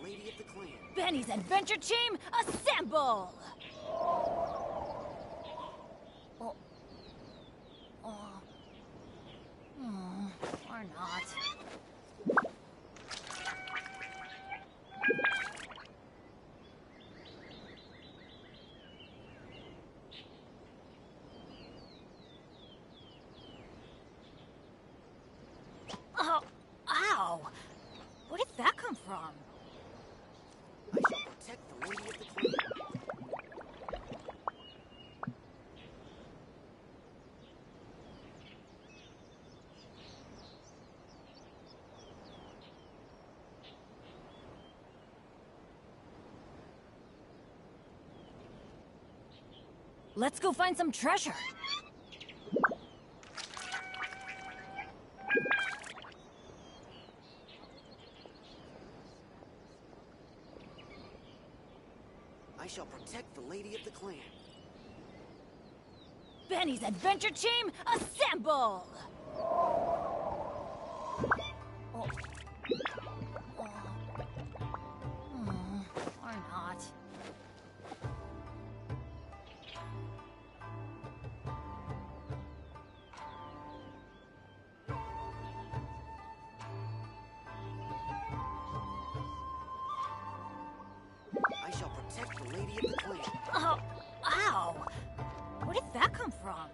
lady of the clan. Benny's adventure team, assemble! Or not. Oh, ow! Where did that come from? I shall protect the lady of the clan. Let's go find some treasure. I shall protect the lady of the clan. Benny's adventure team, assemble! Or not. I shall protect the lady of the clan. Oh, ow! Where did that come from?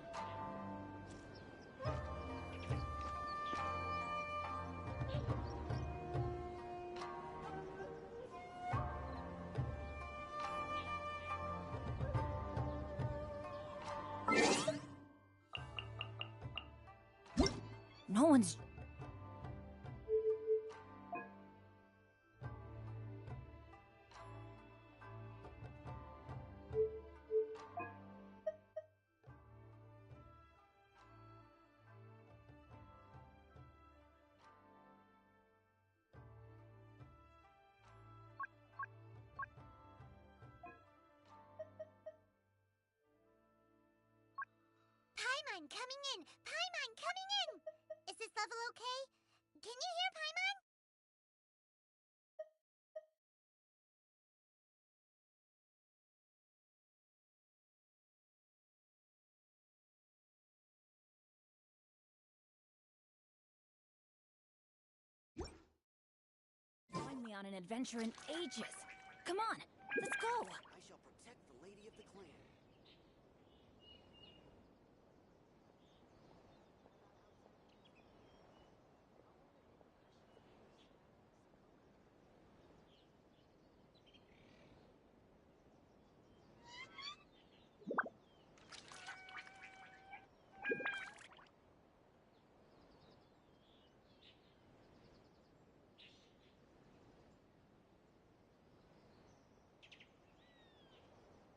No one's... Paimon coming in! Paimon coming in! Is this level okay? Can you hear Paimon? Join me on an adventure in ages. Come on, let's go. I shall protect the lady of the clan.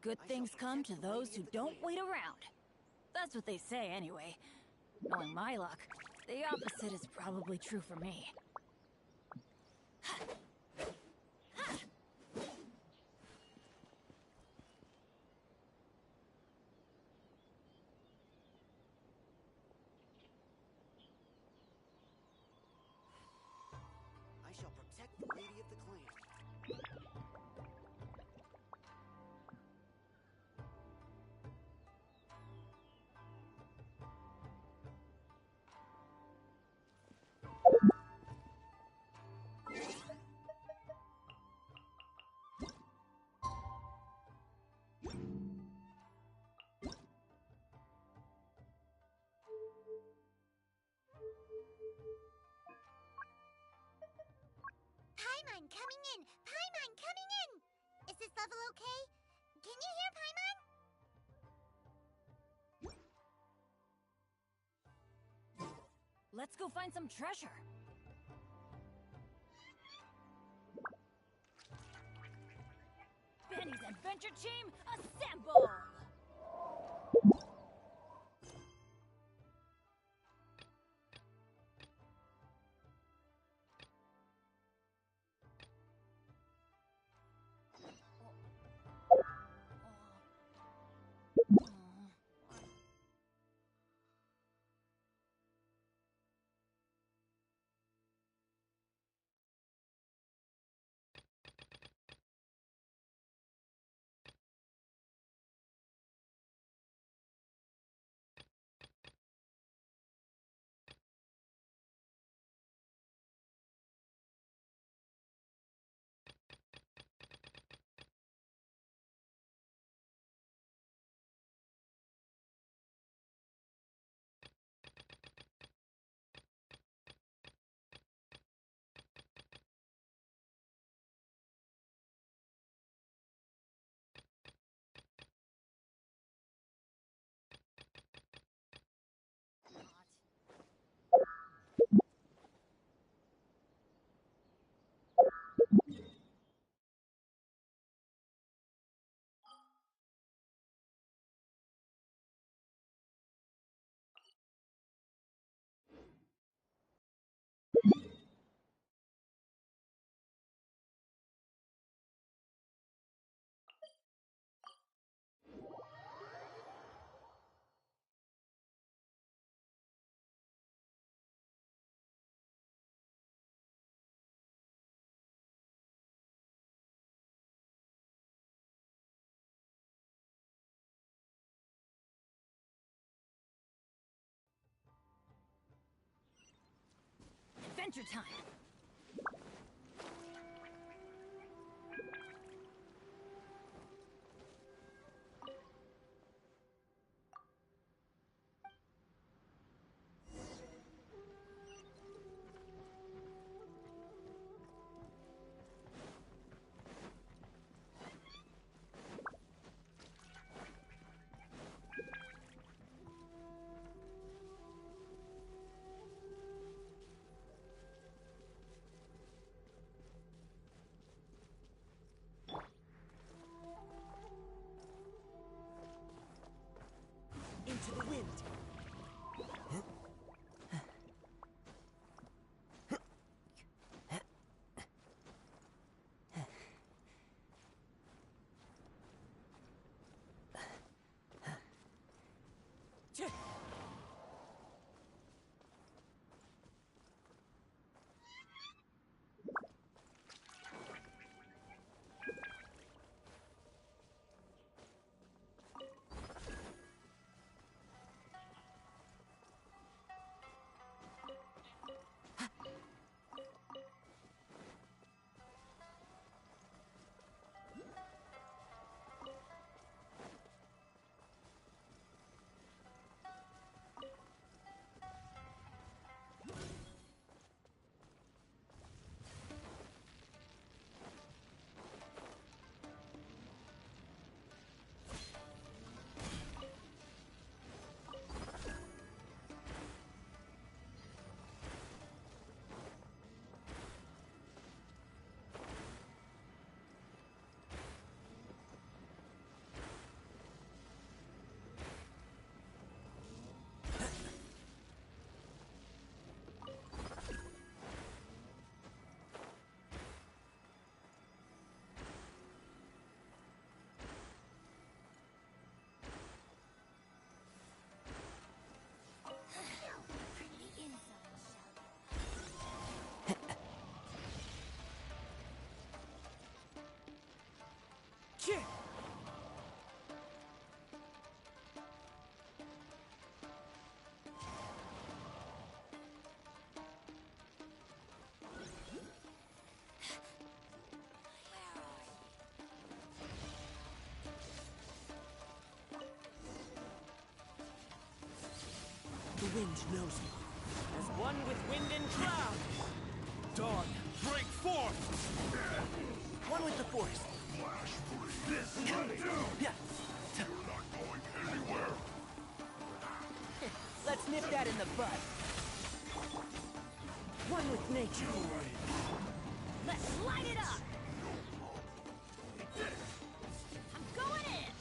Good things come to those who don't wait around. That's what they say anyway. Knowing my luck, the opposite is probably true for me. I shall protect the lady of the clan. Paimon coming in! Paimon coming in! Is this level okay? Can you hear Paimon? Let's go find some treasure. Benny's adventure team, assemble! adventure time! Into the wind. The wind knows me. As one with wind and cloud. Dawn, break forth! One with the force. Flash free. This way. Yeah. You're not going anywhere. Let's nip that in the bud. One with nature. Let's light it up! I'm going in!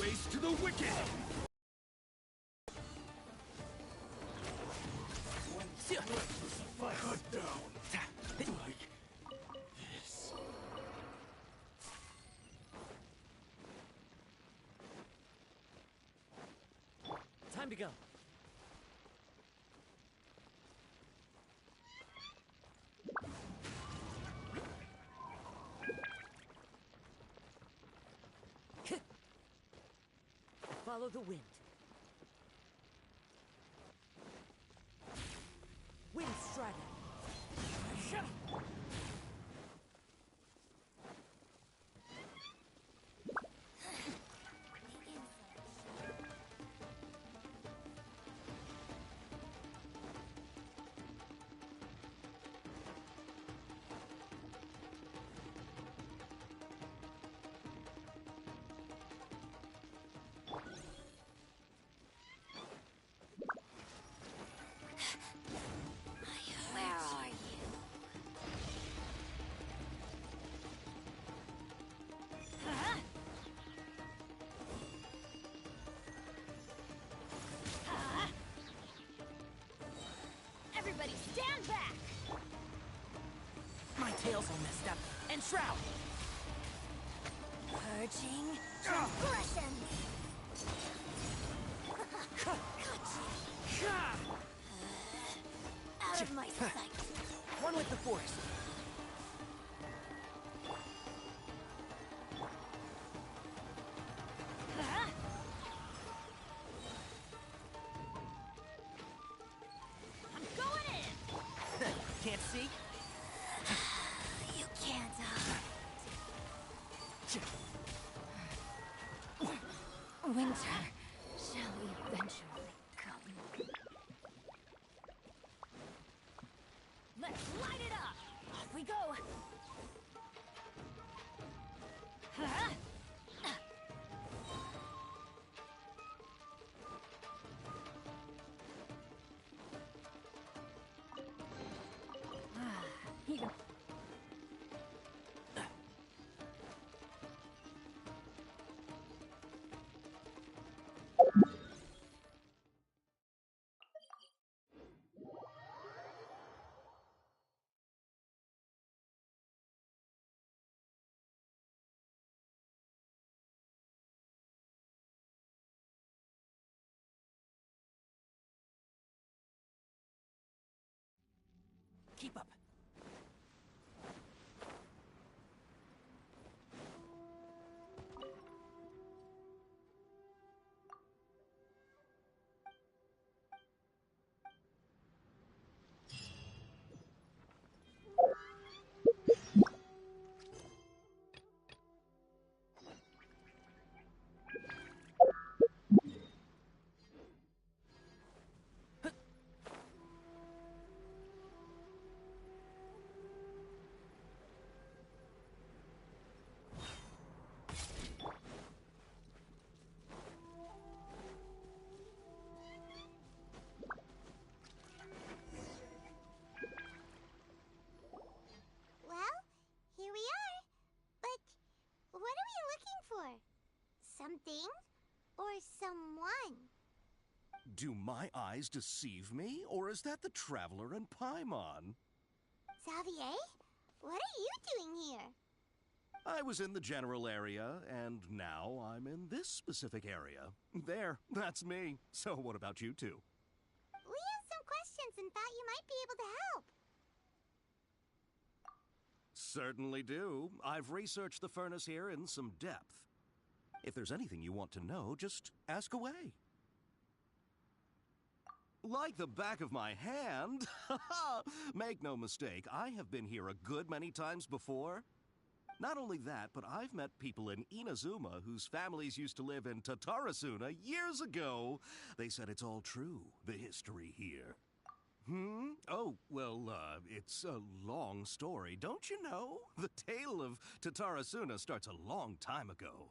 Ways to the wicked! Cut down. Like this. Time to go. Follow the wind. Wind strider. Where are you? Huh? Everybody stand back! My tail's all messed up. And Shroud! Purging transgression! Out of my sight! One with the force. Winter shall eventually come. Let's light it up! Off we go! Huh? Here. Keep up. Well, here we are. But what are we looking for? Something or someone? Do my eyes deceive me, or is that the Traveler and Paimon? Xavier, what are you doing here? I was in the general area, and now I'm in this specific area. There, that's me. So what about you two? We have some questions and thought you might be able to help. Certainly do. I've researched the furnace here in some depth. If there's anything you want to know, just ask away. Like the back of my hand. Make no mistake, I have been here a good many times before. Not only that, but I've met people in Inazuma whose families used to live in Tatarasuna years ago. They said it's all true, the history here. Oh, well, it's a long story, don't you know? The tale of Tatarasuna starts a long time ago.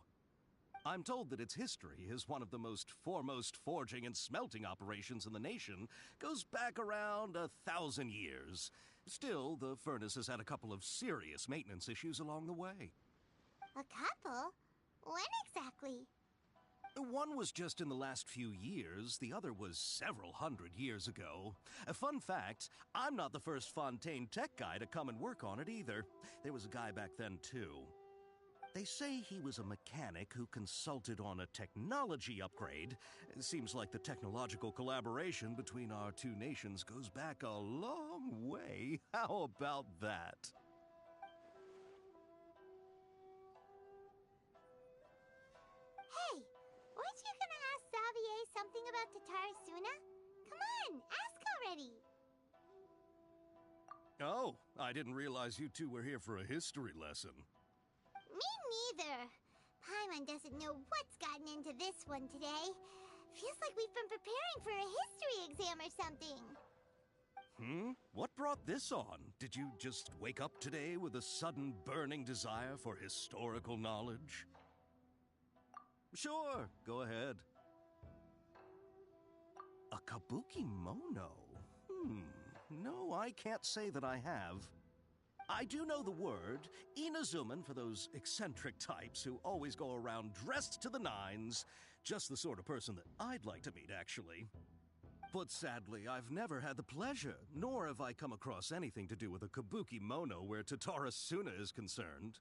I'm told that its history is one of the most foremost forging and smelting operations in the nation, goes back around 1,000 years. Still, the furnace has had a couple of serious maintenance issues along the way. A couple? When exactly? One was just in the last few years, the other was several hundred years ago. A fun fact, I'm not the first Fontaine tech guy to come and work on it either. There was a guy back then too. They say he was a mechanic who consulted on a technology upgrade. It seems like the technological collaboration between our two nations goes back a long way. How about that? Hey, weren't you gonna ask Xavier something about Tatarasuna? Come on, ask already. Oh, I didn't realize you two were here for a history lesson. Me neither. Paimon doesn't know what's gotten into this one today. Feels like we've been preparing for a history exam or something. What brought this on? Did you just wake up today with a sudden burning desire for historical knowledge? Sure, go ahead. A kabuki mono? No, I can't say that I have. I do know the word, Inazuman, for those eccentric types who always go around dressed to the nines. Just the sort of person that I'd like to meet, actually. But sadly, I've never had the pleasure, nor have I come across anything to do with a kabuki mono where Tatarasuna is concerned.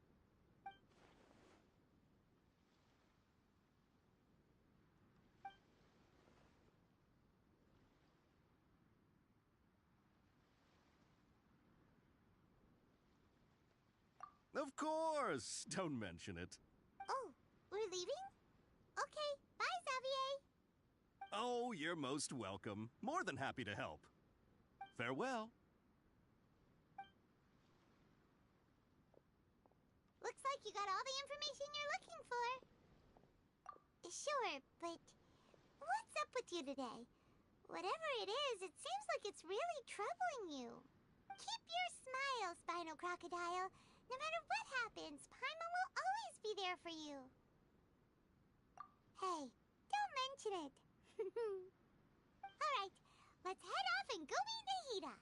Of course! Don't mention it. Oh, we're leaving? Okay, bye, Xavier. Oh, you're most welcome. More than happy to help. Farewell. Looks like like you got all the information you're looking for. Sure, but what's up with you today? Whatever it is, it seems like it's really troubling you. Keep your smile, Spinal Crocodile. No matter what happens, Paimon will always be there for you. Hey, don't mention it. Alright, let's head off and go meet Nahida.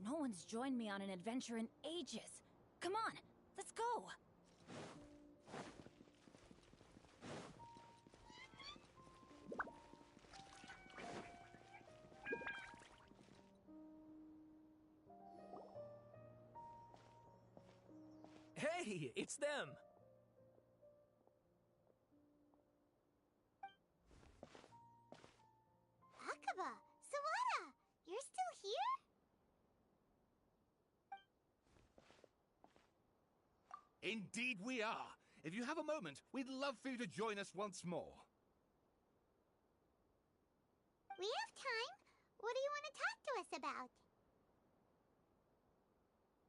No one's joined me on an adventure in ages. Come on, let's go! Hey, it's them! Akaba, Sawada, you're still here? Indeed we are. If you have a moment, we'd love for you to join us once more. We have time. What do you want to talk to us about?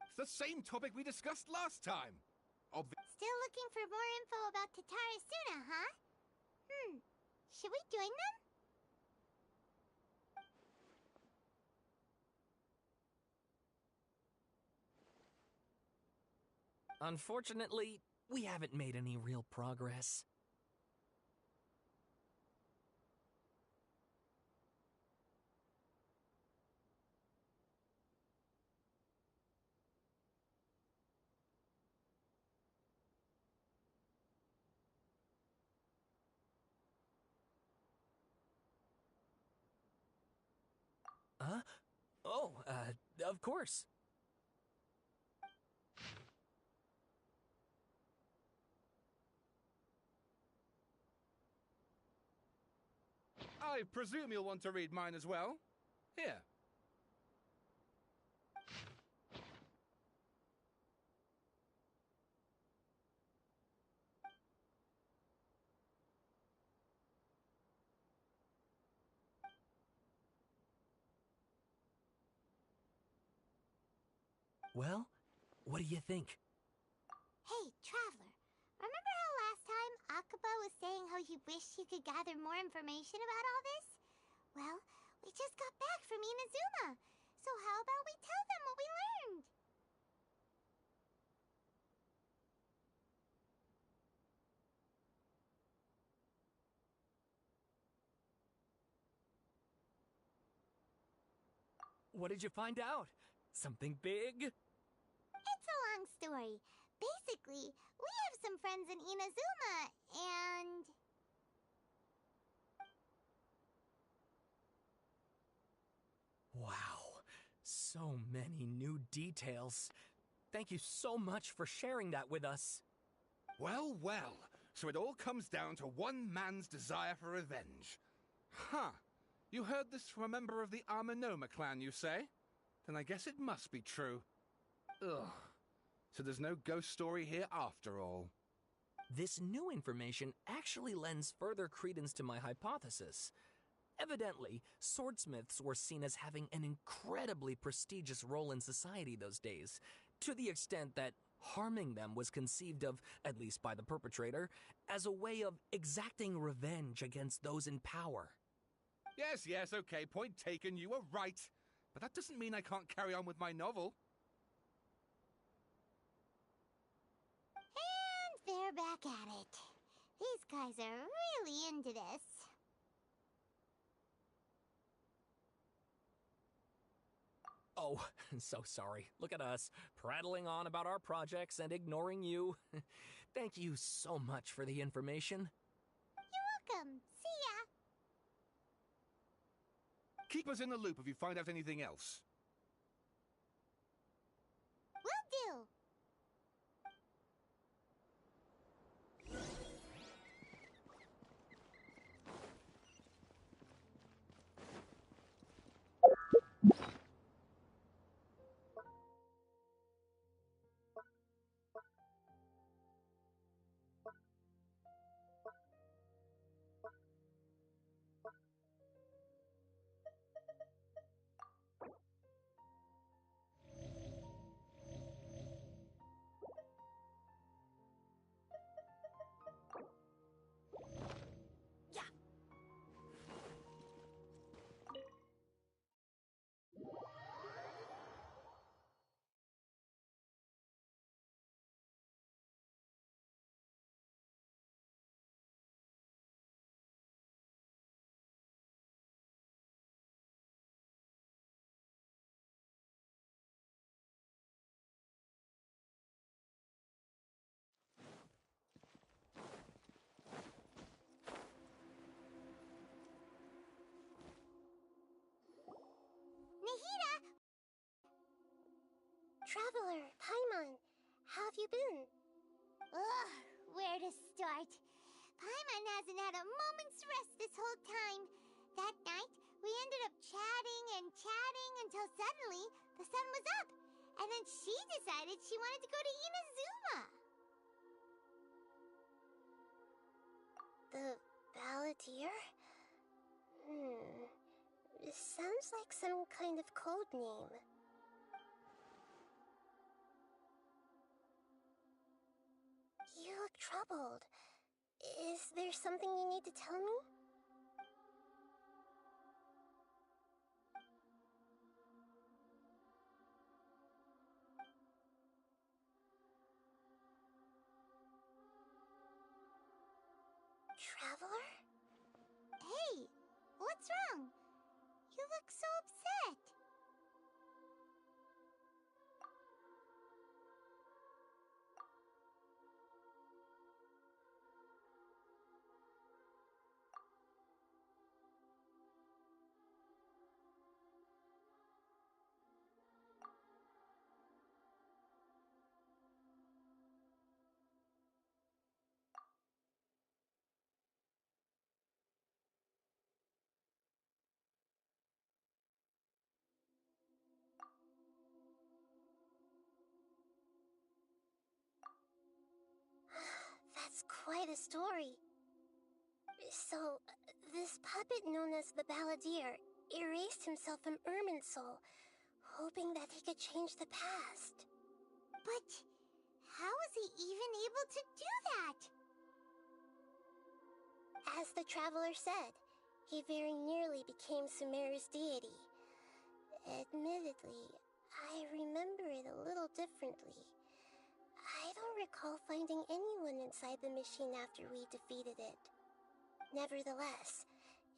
It's the same topic we discussed last time. Still looking for more info about Tatarasuna, huh? Should we join them? Unfortunately, we haven't made any real progress. Huh? Oh, of course. I presume you'll want to read mine as well. Here. Well, what do you think? Hey, Traveler. Remember how last time Akaba was saying how he wished he could gather more information about all this? Well, we just got back from Inazuma. So how about we tell them what we learned? What did you find out? Something big? It's a long story. Basically, we have some friends in Inazuma, and... Wow, so many new details. Thank you so much for sharing that with us. Well, well. So it all comes down to one man's desire for revenge. Huh. You heard this from a member of the Armanoma clan, you say? Then I guess it must be true. Ugh. So there's no ghost story here after all. This new information actually lends further credence to my hypothesis. Evidently, swordsmiths were seen as having an incredibly prestigious role in society those days, to the extent that harming them was conceived of, at least by the perpetrator, as a way of exacting revenge against those in power. Yes, okay, point taken, you were right. But that doesn't mean I can't carry on with my novel. And they're back at it. These guys are really into this. Oh, so sorry. Look at us, prattling on about our projects and ignoring you. Thank you so much for the information. You're welcome. See ya. Keep us in the loop if you find out anything else. Will do. Nahida! Traveler, Paimon, how have you been? Ugh, where to start? Paimon hasn't had a moment's rest this whole time. That night, we ended up chatting and chatting until suddenly the sun was up. And then she decided she wanted to go to Inazuma. The Balladeer? It sounds like some kind of code name. You look troubled. Is there something you need to tell me? Traveler? Hey, what's wrong? You look so upset. That's quite a story. So, this puppet known as the Balladeer erased himself from Irminsul, hoping that he could change the past. But how was he even able to do that? As the traveler said, he very nearly became Sumeru's deity. Admittedly, I remember it a little differently. I don't recall finding anyone inside the machine after we defeated it. Nevertheless,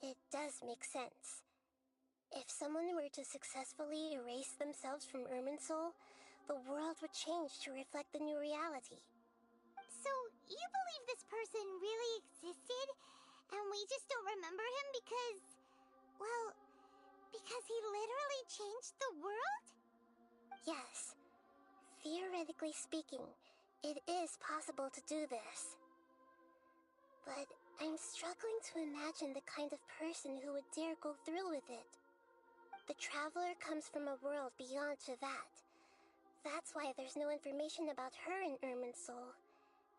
it does make sense. If someone were to successfully erase themselves from Irminsul, the world would change to reflect the new reality. So, you believe this person really existed, and we just don't remember him because, well, because he literally changed the world? Yes. Theoretically speaking, it is possible to do this. But I'm struggling to imagine the kind of person who would dare go through with it. The traveler comes from a world beyond to that. That's why there's no information about her in Irminsul.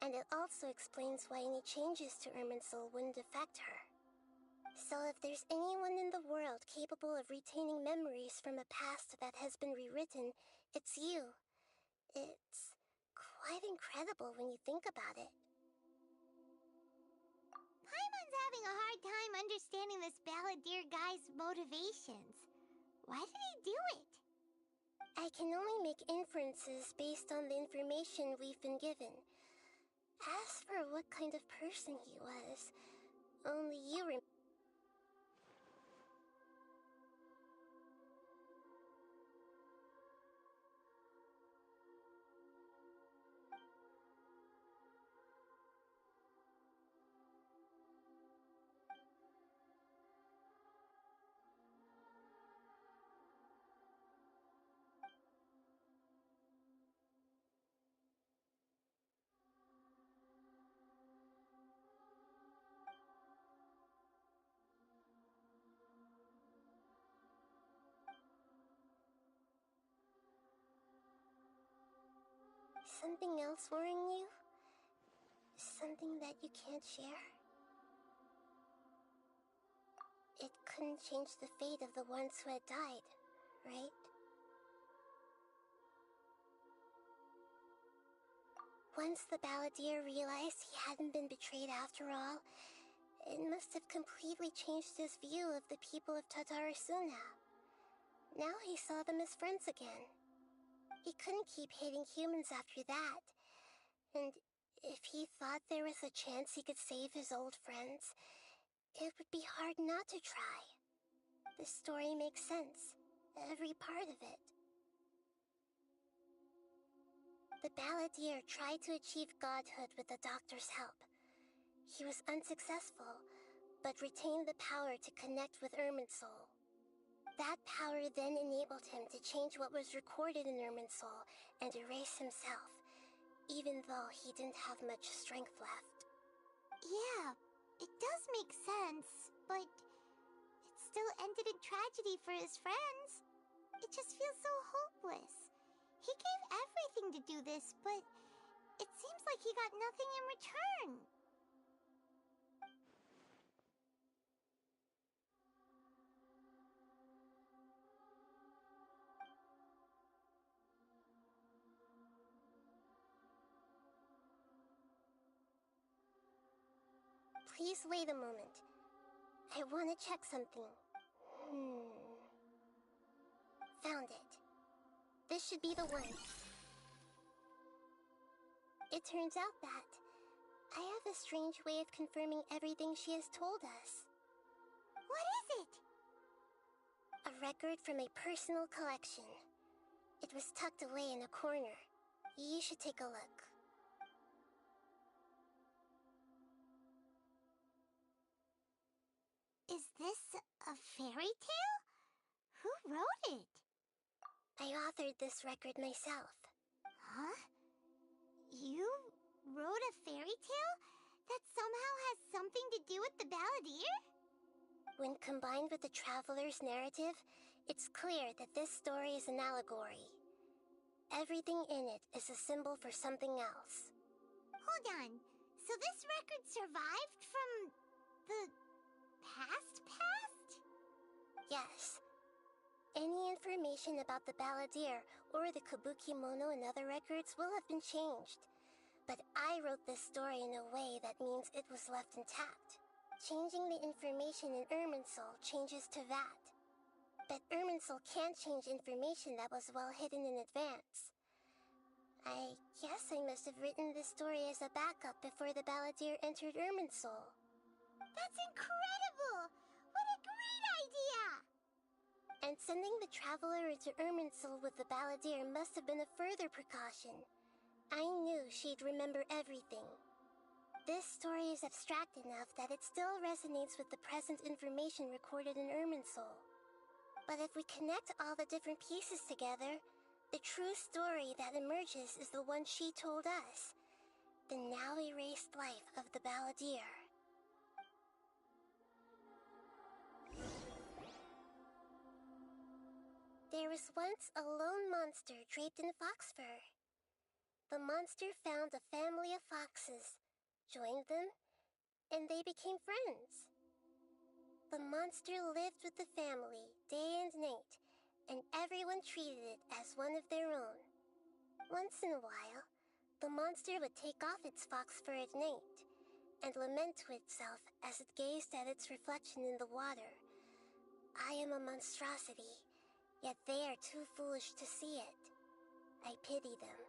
And it also explains why any changes to Irminsul wouldn't affect her. So if there's anyone in the world capable of retaining memories from a past that has been rewritten, it's you. It's quite incredible when you think about it. Paimon's having a hard time understanding this Balladeer guy's motivations. Why did he do it? I can only make inferences based on the information we've been given. As for what kind of person he was, only you remember. something else worrying you? Something that you can't share? It couldn't change the fate of the ones who had died, right? Once the balladeer realized he hadn't been betrayed after all, it must have completely changed his view of the people of Tatarasuna. Now he saw them as friends again. He couldn't keep hating humans after that. And if he thought there was a chance he could save his old friends, it would be hard not to try. The story makes sense, every part of it. The balladeer tried to achieve godhood with the doctor's help. He was unsuccessful, but retained the power to connect with Irminsul. That power then enabled him to change what was recorded in Irminsul and erase himself, even though he didn't have much strength left. Yeah, it does make sense, but it still ended in tragedy for his friends. It just feels so hopeless. He gave everything to do this, but it seems like he got nothing in return. Please wait a moment. I want to check something. Found it. This should be the one. It turns out that I have a strange way of confirming everything she has told us. What is it? A record from a personal collection. It was tucked away in a corner. You should take a look. Is this a fairy tale? Who wrote it? I authored this record myself. Huh? You wrote a fairy tale that somehow has something to do with the balladeer? When combined with the traveler's narrative, it's clear that this story is an allegory. Everything in it is a symbol for something else. Hold on. So this record survived from the past? Yes. Any information about the balladeer or the Kabukimono and other records will have been changed. But I wrote this story in a way that means it was left intact. Changing the information in Irminsul changes to that. But Irminsul can't change information that was well hidden in advance. I guess I must have written this story as a backup before the balladeer entered Irminsul. That's incredible! What a great idea! And sending the traveler into Irminsul with the balladeer must have been a further precaution. I knew she'd remember everything. This story is abstract enough that it still resonates with the present information recorded in Irminsul. But if we connect all the different pieces together, the true story that emerges is the one she told us, the now erased life of the balladeer. There was once a lone monster draped in fox fur. The monster found a family of foxes, joined them, and they became friends. The monster lived with the family day and night, and everyone treated it as one of their own. Once in a while, the monster would take off its fox fur at night and lament to itself as it gazed at its reflection in the water. I am a monstrosity, yet they are too foolish to see it. I pity them.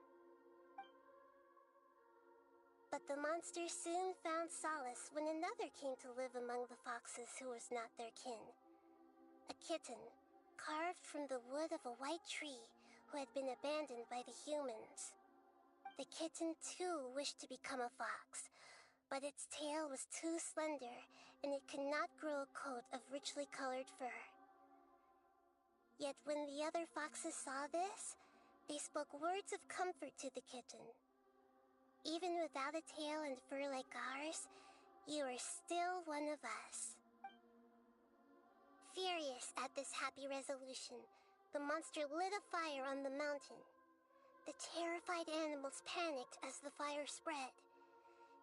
But the monster soon found solace when another came to live among the foxes who was not their kin. A kitten, carved from the wood of a white tree who had been abandoned by the humans. The kitten too wished to become a fox, but its tail was too slender and it could not grow a coat of richly colored fur. Yet when the other foxes saw this, they spoke words of comfort to the kitten. Even without a tail and fur like ours, you are still one of us. Furious at this happy resolution, the monster lit a fire on the mountain. The terrified animals panicked as the fire spread.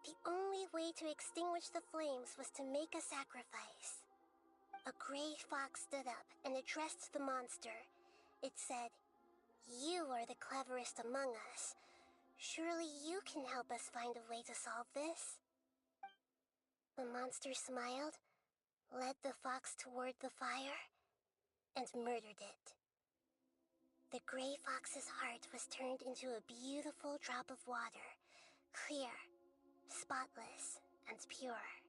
The only way to extinguish the flames was to make a sacrifice. A gray fox stood up and addressed the monster. It said, "You are the cleverest among us. Surely you can help us find a way to solve this." The monster smiled, led the fox toward the fire, and murdered it. The gray fox's heart was turned into a beautiful drop of water, clear, spotless, and pure.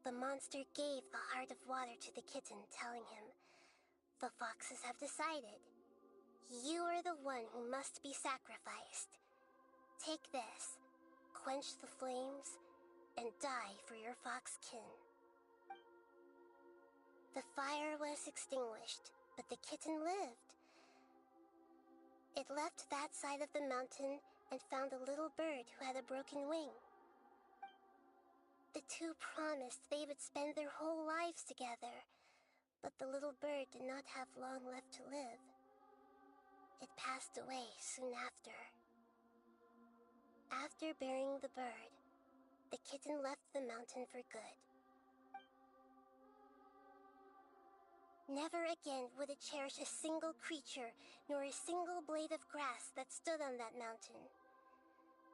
The monster gave the heart of water to the kitten, telling him, "The foxes have decided. You are the one who must be sacrificed. Take this, quench the flames, and die for your fox kin." The fire was extinguished, but the kitten lived. It left that side of the mountain and found a little bird who had a broken wing. The two promised they would spend their whole lives together, but the little bird did not have long left to live. It passed away soon after. After burying the bird, the kitten left the mountain for good. Never again would it cherish a single creature nor a single blade of grass that stood on that mountain.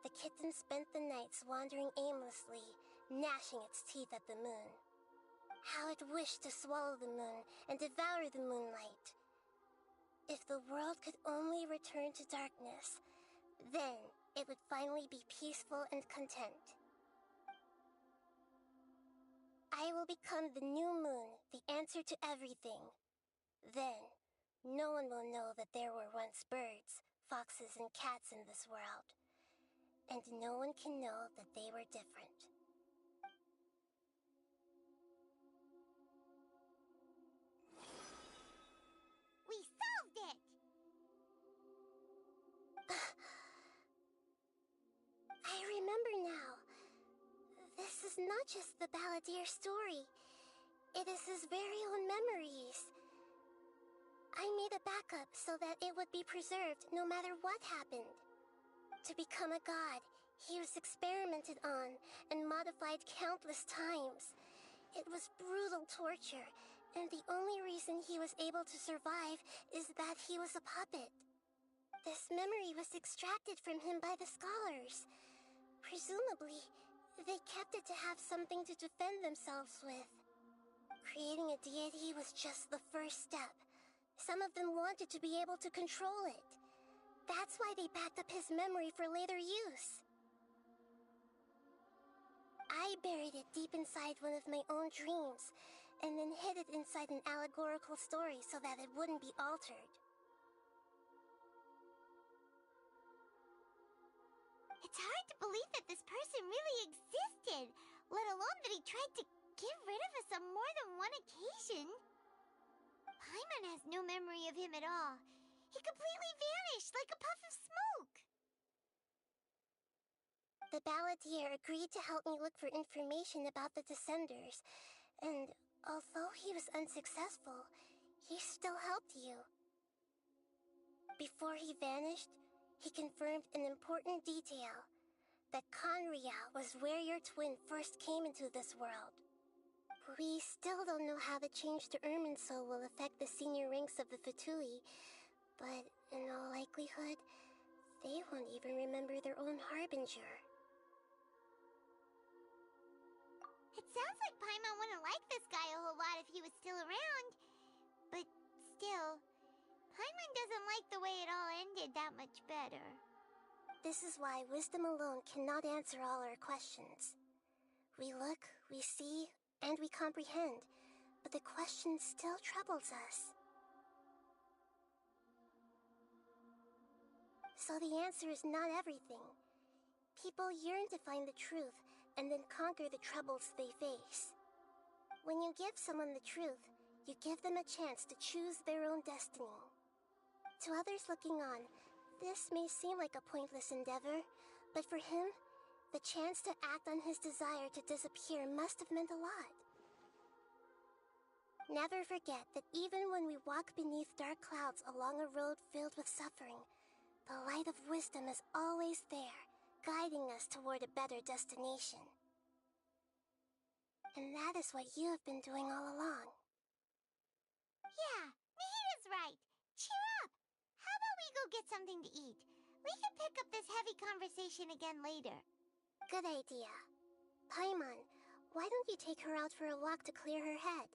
The kitten spent the nights wandering aimlessly, gnashing its teeth at the moon. How it wished to swallow the moon and devour the moonlight. If the world could only return to darkness, then it would finally be peaceful and content. I will become the new moon, the answer to everything. Then, no one will know that there were once birds, foxes, and cats in this world. And no one can know that they were different. We solved it! I remember now. This is not just the Balladeer story. It is his very own memories. I made a backup so that it would be preserved no matter what happened. To become a god, he was experimented on and modified countless times. It was brutal torture, and the only reason he was able to survive is that he was a puppet. This memory was extracted from him by the scholars. Presumably, they kept it to have something to defend themselves with. Creating a deity was just the first step. Some of them wanted to be able to control it. That's why they backed up his memory for later use. I buried it deep inside one of my own dreams, and then hid it inside an allegorical story so that it wouldn't be altered. It's hard to believe that this person really existed, let alone that he tried to get rid of us on more than one occasion. Paimon has no memory of him at all. He completely vanished like a puff of smoke. The Balladeer agreed to help me look for information about the Descenders, and although he was unsuccessful, he still helped you. Before he vanished, he confirmed an important detail, that Conria was where your twin first came into this world. We still don't know how the change to Irminsul will affect the senior ranks of the Fatui, but in all likelihood, they won't even remember their own Harbinger. It sounds like Paimon wouldn't like this guy a whole lot if he was still around. But still, Paimon doesn't like the way it all ended that much better. This is why wisdom alone cannot answer all our questions. We look, we see, and we comprehend, but the question still troubles us. So the answer is not everything. People yearn to find the truth and then conquer the troubles they face. When you give someone the truth, you give them a chance to choose their own destiny. To others looking on, this may seem like a pointless endeavor, but for him, the chance to act on his desire to disappear must have meant a lot. Never forget that even when we walk beneath dark clouds along a road filled with suffering, the light of wisdom is always there, guiding us toward a better destination. And that is what you have been doing all along. Yeah, Nahita's right. Cheer up! How about we go get something to eat? We can pick up this heavy conversation again later. Good idea. Paimon, why don't you take her out for a walk to clear her head?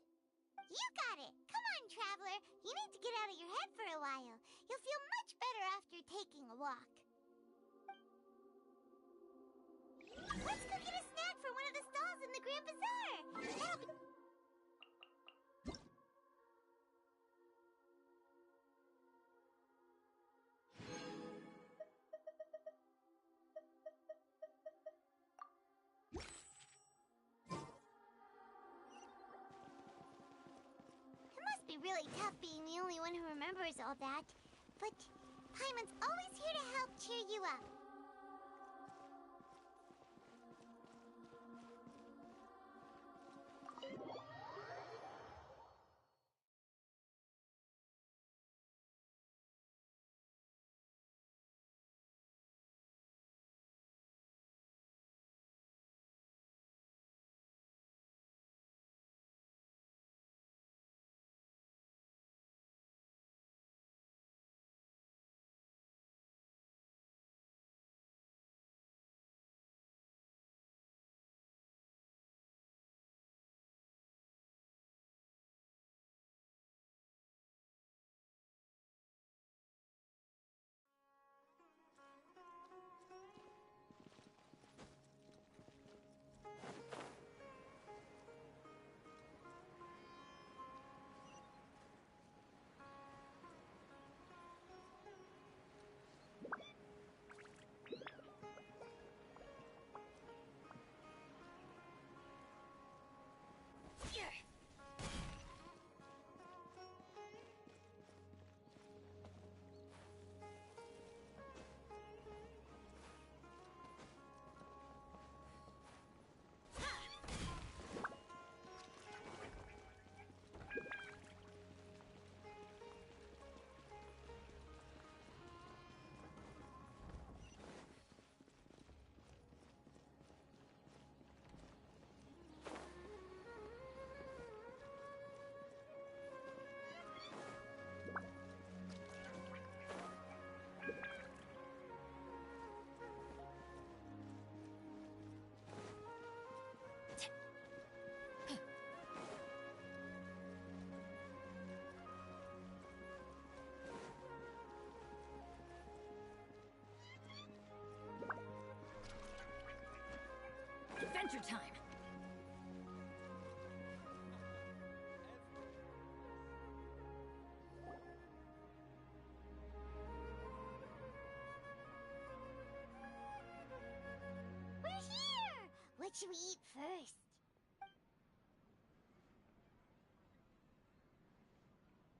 You got it! Come on, Traveler! You need to get out of your head for a while. You'll feel much better after taking a walk. Let's go get a snack from one of the stalls in the Grand Bazaar! That'll be... It must be really tough being the only one who remembers all that. But Paimon's always here to help cheer you up. Adventure time! We're here! What should we eat first?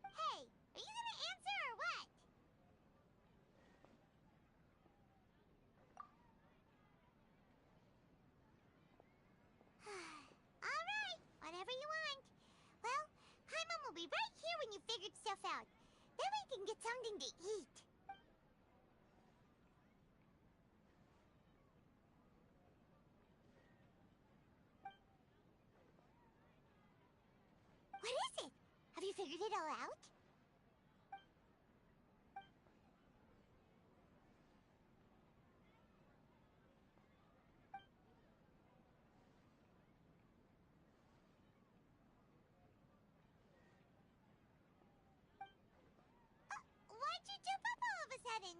Hey, are you gonna answer or what? Alright, whatever you want. Well, Paimon will be right here when you figured stuff out. Then we can get something to eat. What is it? Have you figured it all out? Why'd you jump up all of a sudden?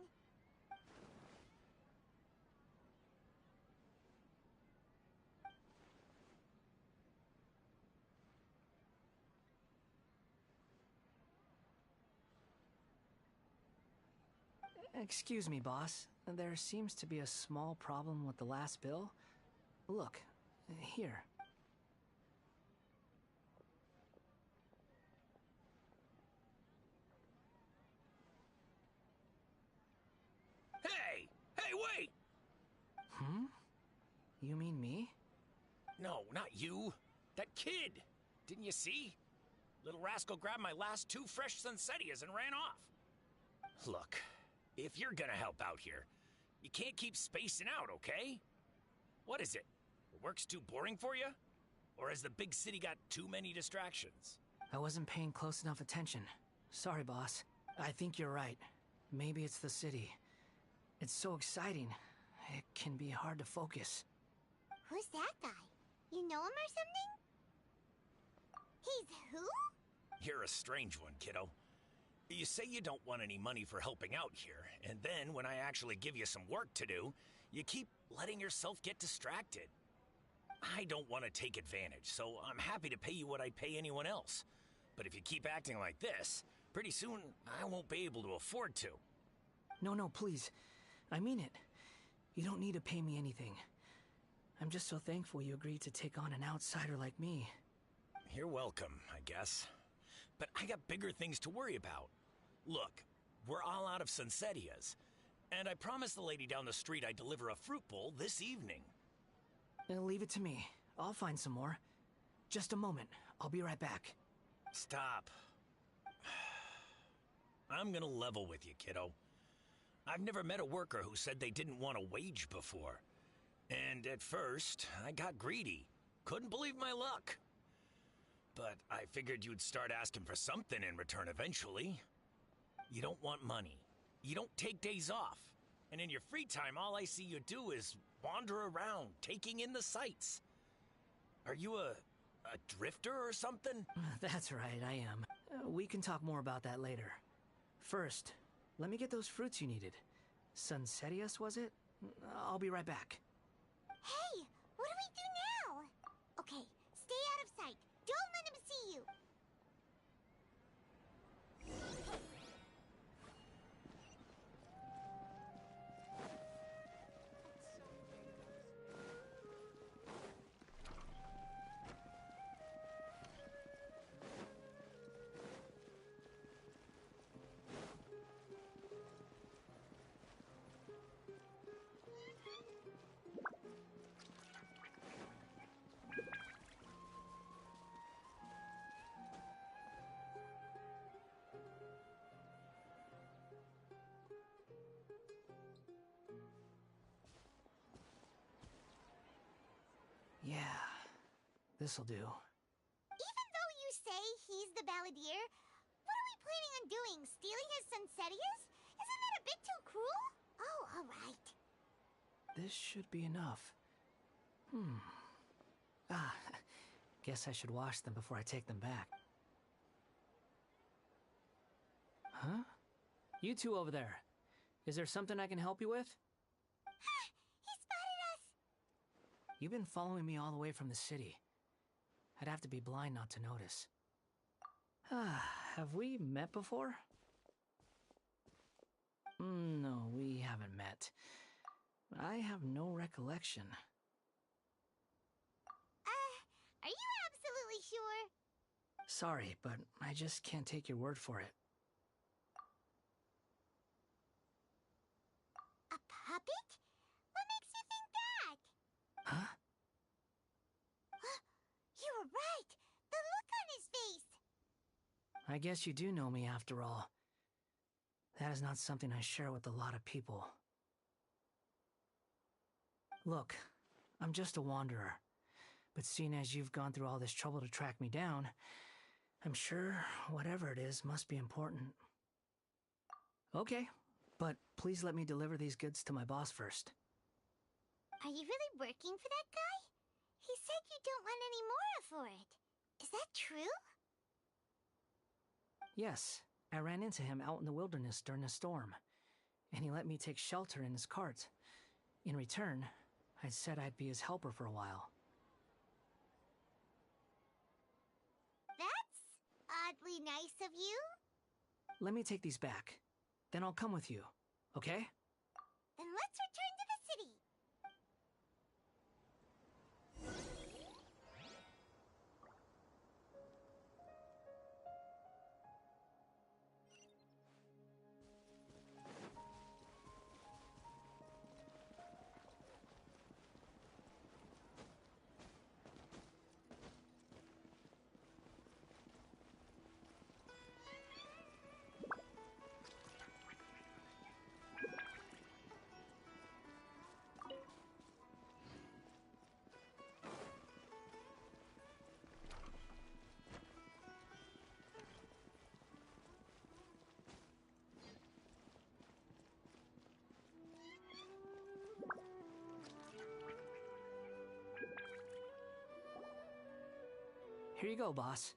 Excuse me, boss. There seems to be a small problem with the last bill. Look, here. Hey! Hey, wait! Hmm? You mean me? No, not you. That kid. Didn't you see? Little rascal grabbed my last 2 fresh Sunsetias and ran off. Look, if you're gonna help out here, you can't keep spacing out, okay? What is it? Work's too boring for you? Or has the big city got too many distractions? I wasn't paying close enough attention. Sorry, boss. I think you're right. Maybe it's the city. It's so exciting. It can be hard to focus. Who's that guy? You know him or something? He's who? You're a strange one, kiddo. You say you don't want any money for helping out here, and then when I actually give you some work to do, you keep letting yourself get distracted. I don't want to take advantage, so I'm happy to pay you what I'd pay anyone else. But if you keep acting like this, pretty soon I won't be able to afford to. No, please. I mean it. You don't need to pay me anything. I'm just so thankful you agreed to take on an outsider like me. You're welcome, I guess. But I got bigger things to worry about. Look, we're all out of Sunsetias, and I promised the lady down the street I'd deliver a fruit bowl this evening. Leave it to me. I'll find some more. Just a moment. I'll be right back. Stop. I'm gonna level with you, kiddo. I've never met a worker who said they didn't want a wage before. And at first, I got greedy. Couldn't believe my luck. But I figured you'd start asking for something in return eventually. You don't want money. You don't take days off. And in your free time, all I see you do is wander around, taking in the sights. Are you a drifter or something? That's right, I am. We can talk more about that later. First, let me get those fruits you needed. Sunsetias, was it? I'll be right back. Hey, what do we do now? Okay, stay out of sight. Don't let him see you. Yeah, this'll do. Even though you say he's the balladeer, what are we planning on doing? Stealing his Sunsetias? Isn't that a bit too cruel? Oh, alright. This should be enough. Guess I should wash them before I take them back. Huh? You two over there. Is there something I can help you with? He spotted us! You've been following me all the way from the city. I'd have to be blind not to notice. Have we met before? No, we haven't met. I have no recollection. Are you absolutely sure? Sorry, but I just can't take your word for it. A puppet? What makes you think that? Huh? You were right! The look on his face! I guess you do know me after all. That is not something I share with a lot of people. Look, I'm just a wanderer. But seeing as you've gone through all this trouble to track me down, I'm sure whatever it is must be important. Okay, but please let me deliver these goods to my boss first. Are you really working for that guy? He said you don't want any more for it. Is that true? Yes, I ran into him out in the wilderness during a storm, and he let me take shelter in his cart. In return, I said I'd be his helper for a while. That's oddly nice of you. Let me take these back. Then I'll come with you, okay? Then let's return to the city. Here you go, boss.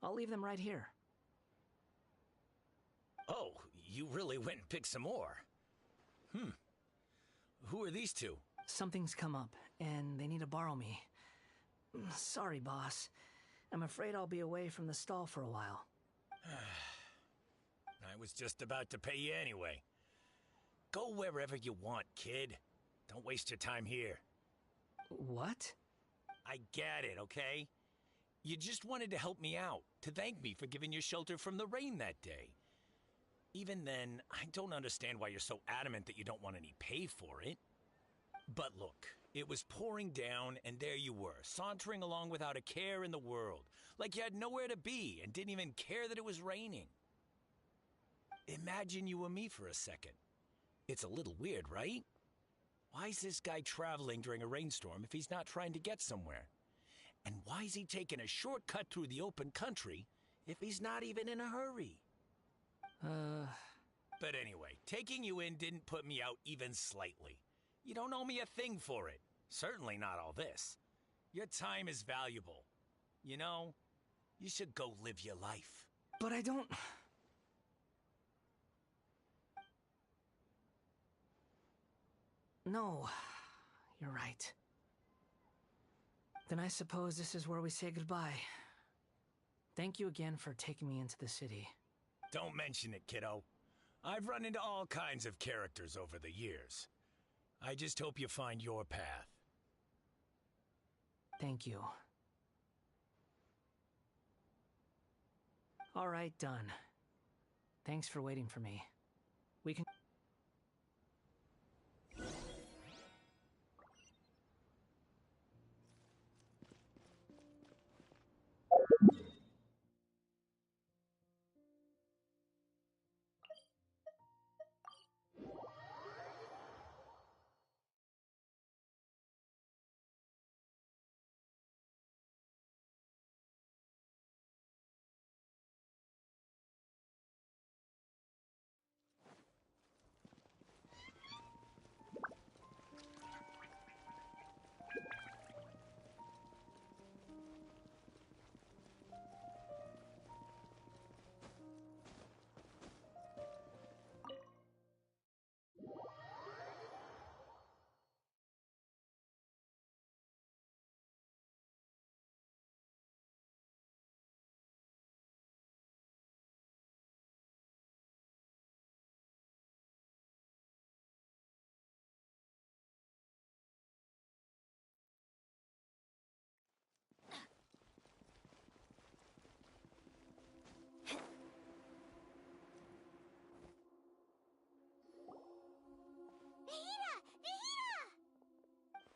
I'll leave them right here. Oh, you really went and picked some more. Who are these two? Something's come up, and they need to borrow me. Sorry, boss. I'm afraid I'll be away from the stall for a while. I was just about to pay you anyway. Go wherever you want, kid. Don't waste your time here. What? I get it, okay? You just wanted to help me out, to thank me for giving you shelter from the rain that day. Even then, I don't understand why you're so adamant that you don't want any pay for it. But look, it was pouring down, and there you were, sauntering along without a care in the world, like you had nowhere to be and didn't even care that it was raining. Imagine you were me for a second. It's a little weird, right? Why is this guy traveling during a rainstorm if he's not trying to get somewhere? And why is he taking a shortcut through the open country if he's not even in a hurry? But anyway, taking you in didn't put me out even slightly. You don't owe me a thing for it. Certainly not all this. Your time is valuable. You know, you should go live your life. But I don't... No, you're right. Then I suppose this is where we say goodbye. Thank you again for taking me into the city. Don't mention it, kiddo. I've run into all kinds of characters over the years. I just hope you find your path. Thank you. All right, done. Thanks for waiting for me. We can...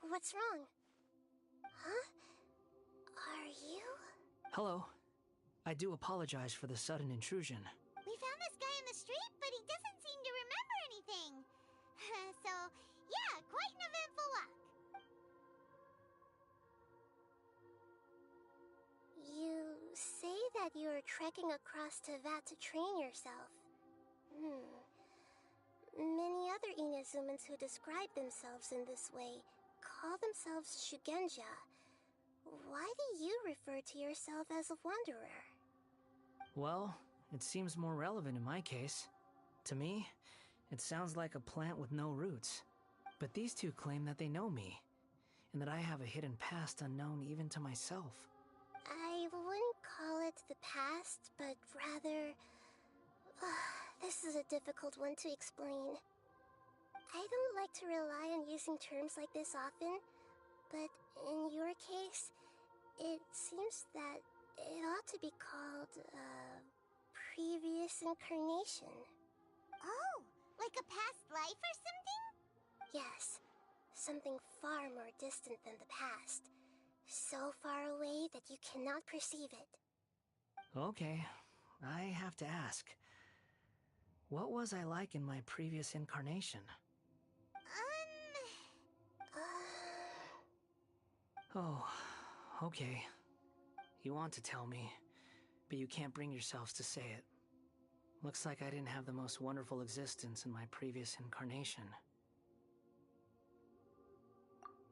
What's wrong? Huh? Are you? Hello. I do apologize for the sudden intrusion. We found this guy in the street, but he doesn't seem to remember anything. So, yeah, quite an eventful walk. You say that you are trekking across Teyvat to train yourself. Many other Inazumans who describe themselves in this way call themselves Shugenja. Why do you refer to yourself as a wanderer? Well, it seems more relevant in my case. To me, it sounds like a plant with no roots. But these two claim that they know me, and that I have a hidden past unknown even to myself. I wouldn't call it the past, but rather... this is a difficult one to explain. I don't like to rely on using terms like this often, but in your case, it seems that it ought to be called, previous incarnation. Oh, like a past life or something? Yes, something far more distant than the past. So far away that you cannot perceive it. Okay, I have to ask. What was I like in my previous incarnation? Oh, okay. You want to tell me, but you can't bring yourselves to say it. Looks like I didn't have the most wonderful existence in my previous incarnation.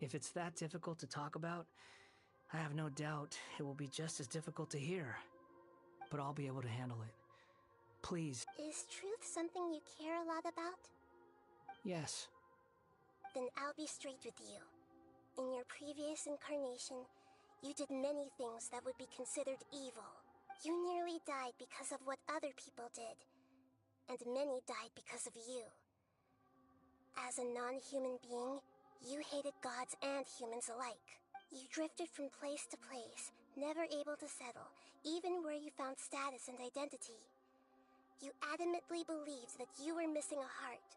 If it's that difficult to talk about, I have no doubt it will be just as difficult to hear, but I'll be able to handle it. Please. Is truth something you care a lot about? Yes. Then I'll be straight with you. In your previous incarnation, you did many things that would be considered evil. You nearly died because of what other people did, and many died because of you. As a non-human being, you hated gods and humans alike. You drifted from place to place, never able to settle, even where you found status and identity. You adamantly believed that you were missing a heart.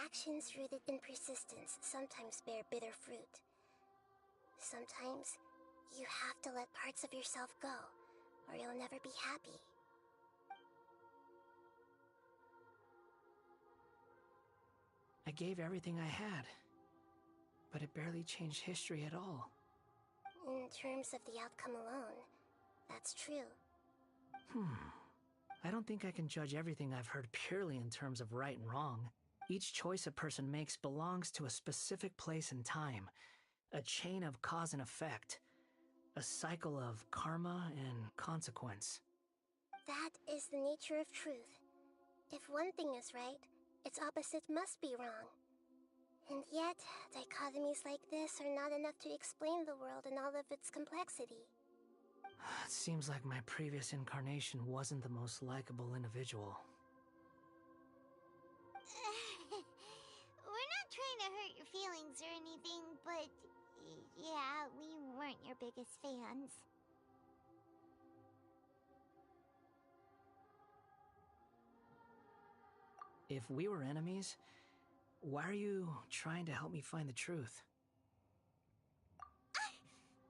Actions rooted in persistence sometimes bear bitter fruit. Sometimes, you have to let parts of yourself go, or you'll never be happy. I gave everything I had, but it barely changed history at all. In terms of the outcome alone, that's true. I don't think I can judge everything I've heard purely in terms of right and wrong. Each choice a person makes belongs to a specific place and time, a chain of cause and effect, a cycle of karma and consequence. That is the nature of truth. If one thing is right, its opposite must be wrong. And yet, dichotomies like this are not enough to explain the world in all of its complexity. It seems like my previous incarnation wasn't the most likable individual. We're not trying to hurt your feelings or anything, but yeah, we weren't your biggest fans. If we were enemies, why are you trying to help me find the truth?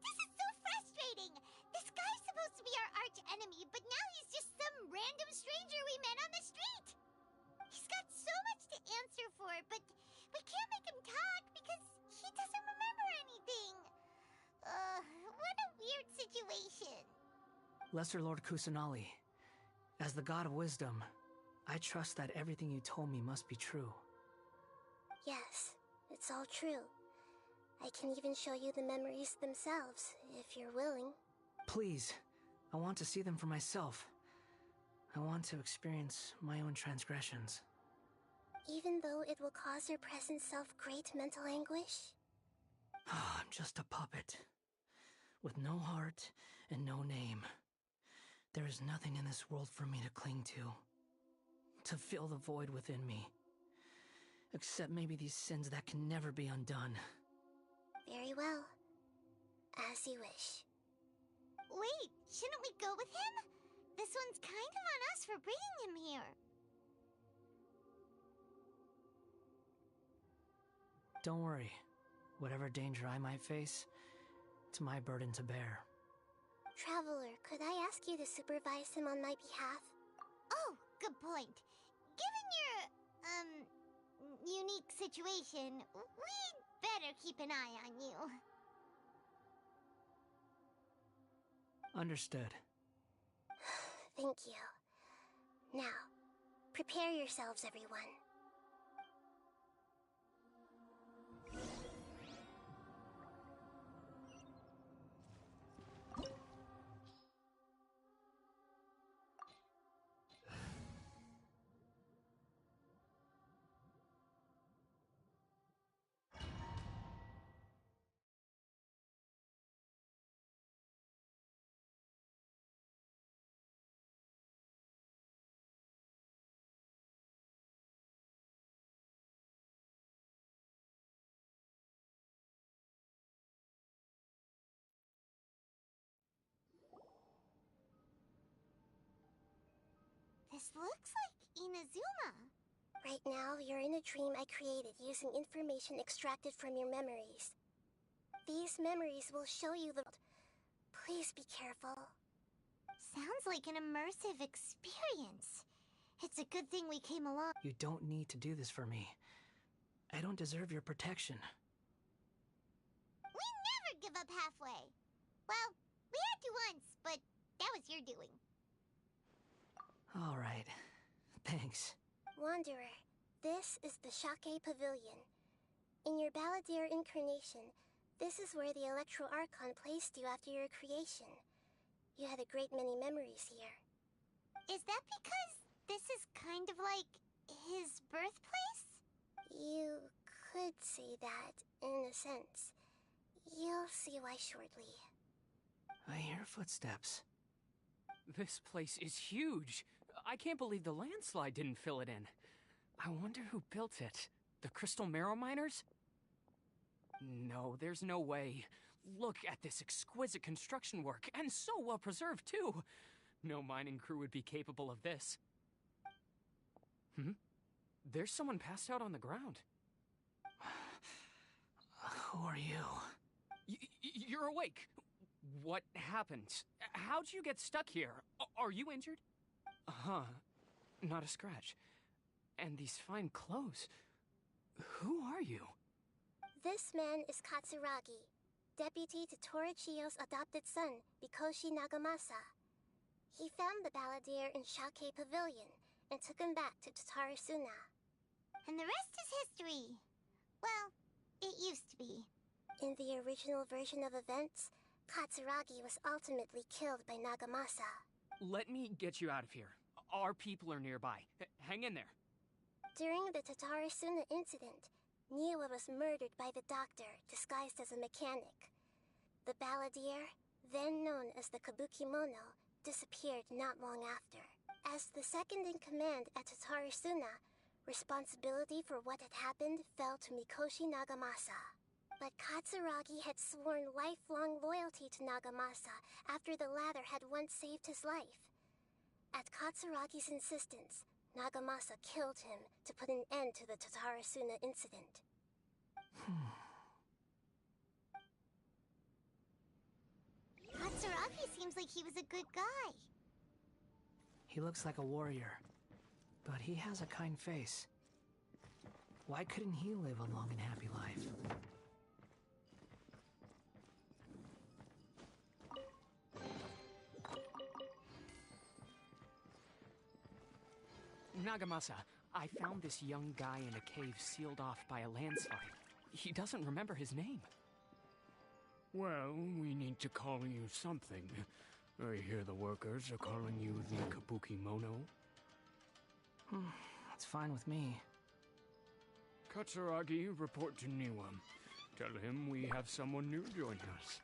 This is so frustrating! This guy's supposed to be our arch enemy, but now he's just some random stranger we met on the street! He's got so much to answer for, but we can't make him talk because he doesn't remember anything. What a weird situation. Lesser Lord Kusanali, as the god of wisdom, I trust that everything you told me must be true. Yes, it's all true. I can even show you the memories themselves, if you're willing. Please, I want to see them for myself. I want to experience my own transgressions. Even though it will cause your present self great mental anguish? I'm just a puppet, with no heart and no name. There is nothing in this world for me to cling to fill the void within me. Except maybe these sins that can never be undone. Very well. As you wish. Wait, shouldn't we go with him? This one's kind of on us for bringing him here. Don't worry. Whatever danger I might face, it's my burden to bear. Traveler, could I ask you to supervise him on my behalf? Oh, good point. Given your, unique situation, we'd better keep an eye on you. Understood. Thank you. Now, prepare yourselves, everyone. This looks like Inazuma. Right now, you're in a dream I created using information extracted from your memories. These memories will show you the world. Please be careful. Sounds like an immersive experience. It's a good thing we came along. You don't need to do this for me. I don't deserve your protection. We never give up halfway. Well, we had to once, but that was your doing. All right. Thanks. Wanderer, this is the Shake Pavilion. In your Balladeer incarnation, This is where the Electro Archon placed you after your creation. You had a great many memories here. Is that because this is kind of like his birthplace? You could say that, in a sense. You'll see why shortly. I hear footsteps. This place is huge. I can't believe the landslide didn't fill it in. I wonder who built it. The Crystal Marrow Miners? No, there's no way. Look at this exquisite construction work, and so well preserved, too. No mining crew would be capable of this. There's someone passed out on the ground. Who are you? You're awake. What happened? How'd you get stuck here? Are you injured? Huh. Not a scratch. And these fine clothes. Who are you? This man is Katsuragi, deputy to Torichiyo's adopted son, Mikoshi Nagamasa. He found the balladeer in Shake Pavilion and took him back to Tatarasuna. And the rest is history. Well, it used to be. In the original version of events, Katsuragi was ultimately killed by Nagamasa. Let me get you out of here. Our people are nearby. Hang in there. During the Tatarasuna incident, Niwa was murdered by the doctor, disguised as a mechanic. The balladeer, then known as the Kabukimono, disappeared not long after. As the second in command at Tatarasuna, responsibility for what had happened fell to Mikoshi Nagamasa. But Katsuragi had sworn lifelong loyalty to Nagamasa after the latter had once saved his life. At Katsuragi's insistence, Nagamasa killed him to put an end to the Tatarasuna incident. Katsuragi seems like he was a good guy. He looks like a warrior, but he has a kind face. Why couldn't he live a long and happy life? Nagamasa, I found this young guy in a cave sealed off by a landslide. He doesn't remember his name. Well, we need to call you something. I hear the workers are calling you the Kabukimono. That's fine with me. Katsuragi, report to Niwa. Tell him we have someone new joining us.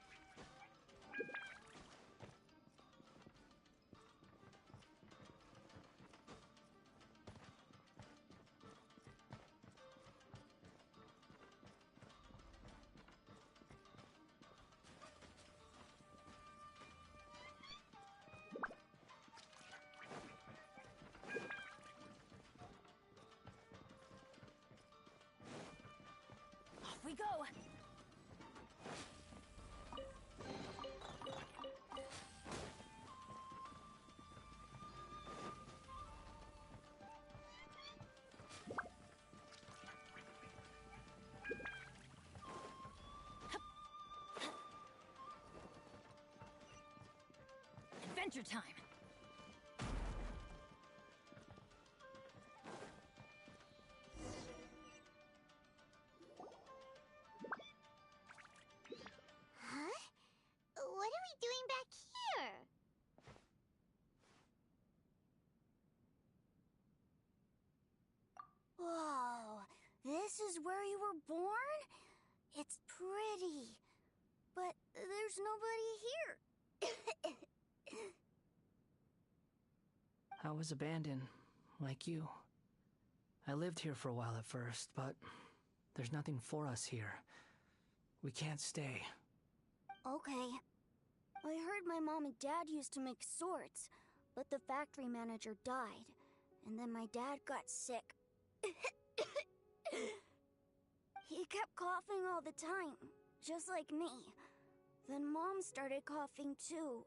Off we go! Adventure time! Huh? What are we doing back here? Whoa, this is where you were born? It's pretty, but there's nobody here. I was abandoned, like you. I lived here for a while at first, but there's nothing for us here. We can't stay. Okay. I heard my mom and dad used to make swords, but the factory manager died, and then my dad got sick. He kept coughing all the time, just like me. Then Mom started coughing too.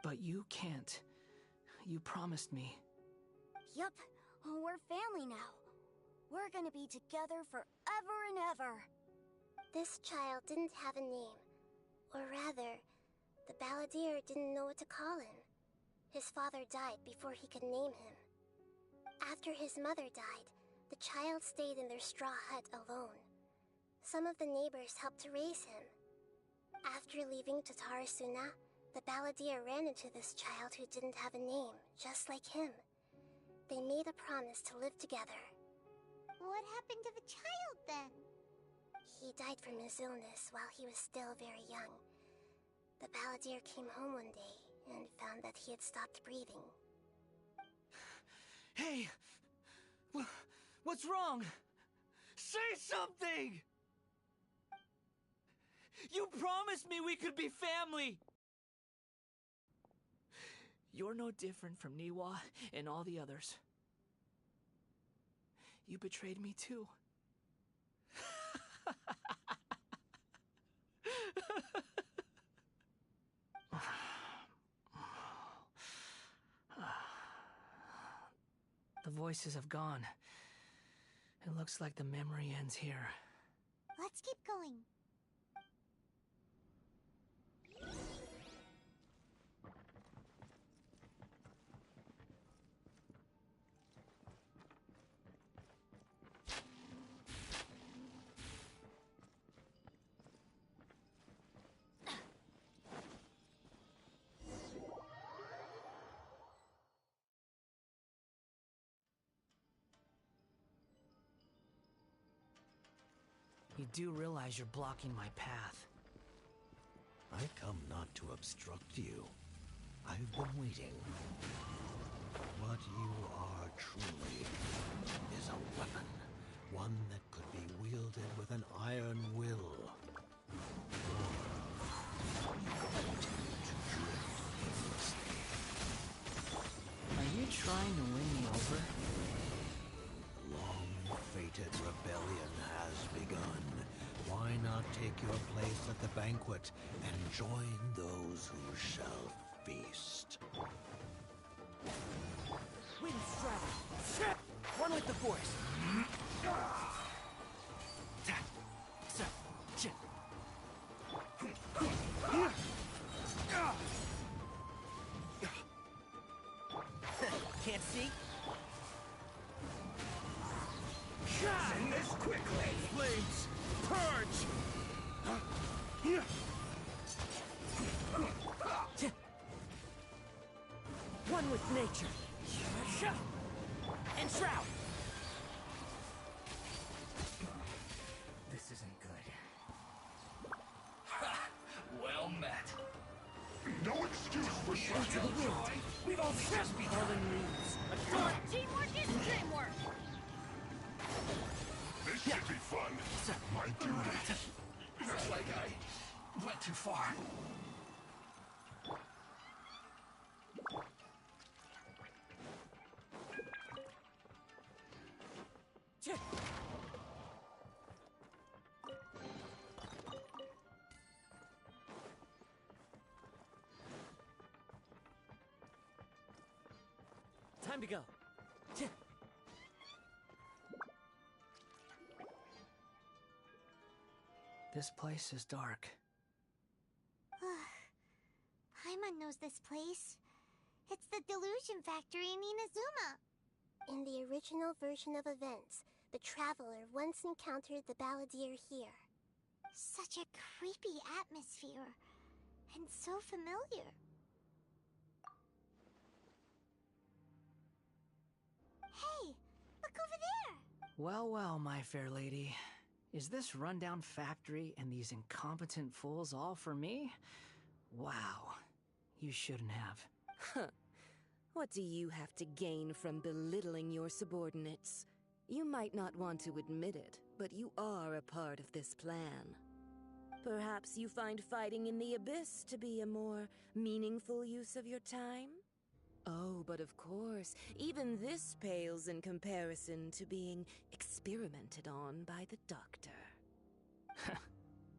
But you can't. You promised me. Yup, we're family now. We're gonna be together forever and ever. This child didn't have a name. Or rather, the balladeer didn't know what to call him. His father died before he could name him. After his mother died, the child stayed in their straw hut alone. Some of the neighbors helped to raise him. After leaving Tatarasuna, the balladeer ran into this child who didn't have a name, just like him. They made a promise to live together. What happened to the child then? He died from his illness while he was still very young. The balladeer came home one day and found that he had stopped breathing. Hey! What's wrong? Say something! You promised me we could be family! You're no different from Niwa and all the others. You betrayed me too. The voices have gone. It looks like the memory ends here. Let's keep going. You do realize you're blocking my path. I come not to obstruct you. I've been waiting. What you are truly is a weapon. One that could be wielded with an iron will. Or you continue to drift aimlessly. Are you trying to win me over? Long-fated rebellion has begun. Why not take your place at the banquet and join those who shall feast? Wind strike. One with the force. Can't see? Send this quickly! Flames! Purge! One with nature. And shroud. This isn't good. Well met. No excuse for Into such the wind. We've only just begun. Fallen leaves. Teamwork is dreamwork! This should be fun. My duty. Looks like I went too far. Time to go. This place is dark. Paimon knows this place. It's the Delusion Factory in Inazuma. In the original version of events, the Traveler once encountered the balladeer here. Such a creepy atmosphere. And so familiar. Hey, look over there! Well, well, my fair lady. Is this rundown factory and these incompetent fools all for me? Wow. You shouldn't have. Huh. What do you have to gain from belittling your subordinates? You might not want to admit it, but you are a part of this plan. Perhaps you find fighting in the Abyss to be a more meaningful use of your time? Oh, but of course, even this pales in comparison to being experimented on by the Doctor.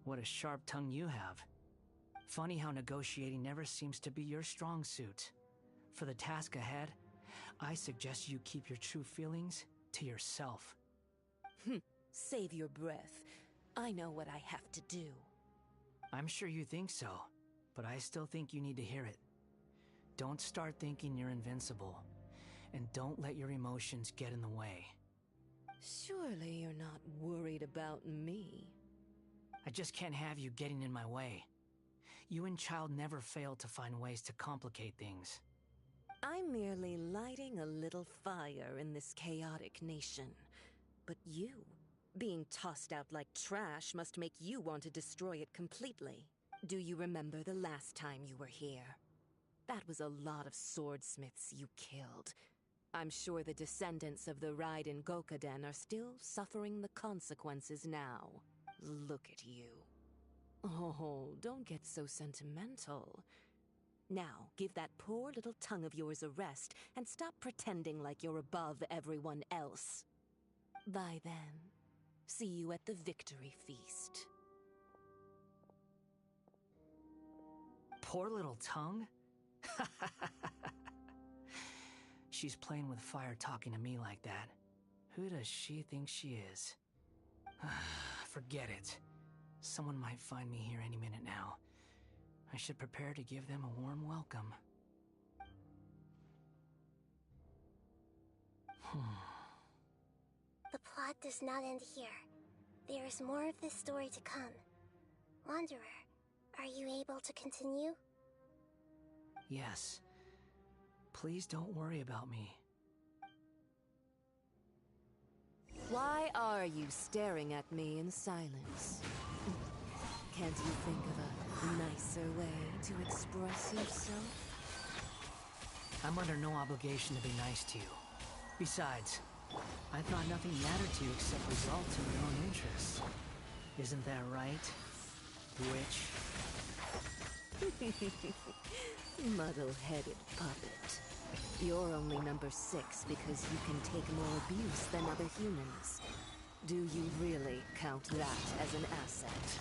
What a sharp tongue you have. Funny how negotiating never seems to be your strong suit. For the task ahead, I suggest you keep your true feelings to yourself. Save your breath. I know what I have to do. I'm sure you think so, but I still think you need to hear it. Don't start thinking you're invincible, and don't let your emotions get in the way. Surely you're not worried about me. I just can't have you getting in my way. You and Child never fail to find ways to complicate things. I'm merely lighting a little fire in this chaotic nation. But you, being tossed out like trash, must make you want to destroy it completely. Do you remember the last time you were here? That was a lot of swordsmiths you killed. I'm sure the descendants of the Raiden Gokaden are still suffering the consequences now. Look at you. Oh, don't get so sentimental. Now, give that poor little tongue of yours a rest and stop pretending like you're above everyone else. Bye then. See you at the victory feast. Poor little tongue? She's playing with fire talking to me like that. Who does she think she is? Forget it. Someone might find me here any minute now. I should prepare to give them a warm welcome. The plot does not end here. There is more of this story to come. Wanderer, are you able to continue? Yes. Please don't worry about me. Why are you staring at me in silence? Can't you think of a nicer way to express yourself? I'm under no obligation to be nice to you. Besides, I thought nothing mattered to you except results in your own interests. Isn't that right, witch? Muddle-headed puppet. You're only number 6 because you can take more abuse than other humans. Do you really count that as an asset?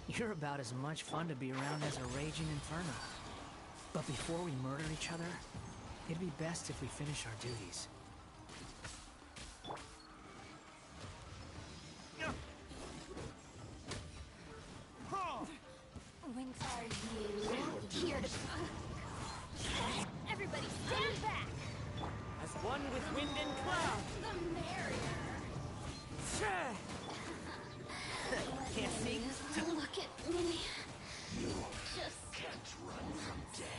You're about as much fun to be around as a raging inferno. But before we murder each other, it'd be best if we finish our duties. Wings are you here to... Everybody stand back! As one with wind and cloud! The merrier! Can't see? Look at me. You Just... can't run from death.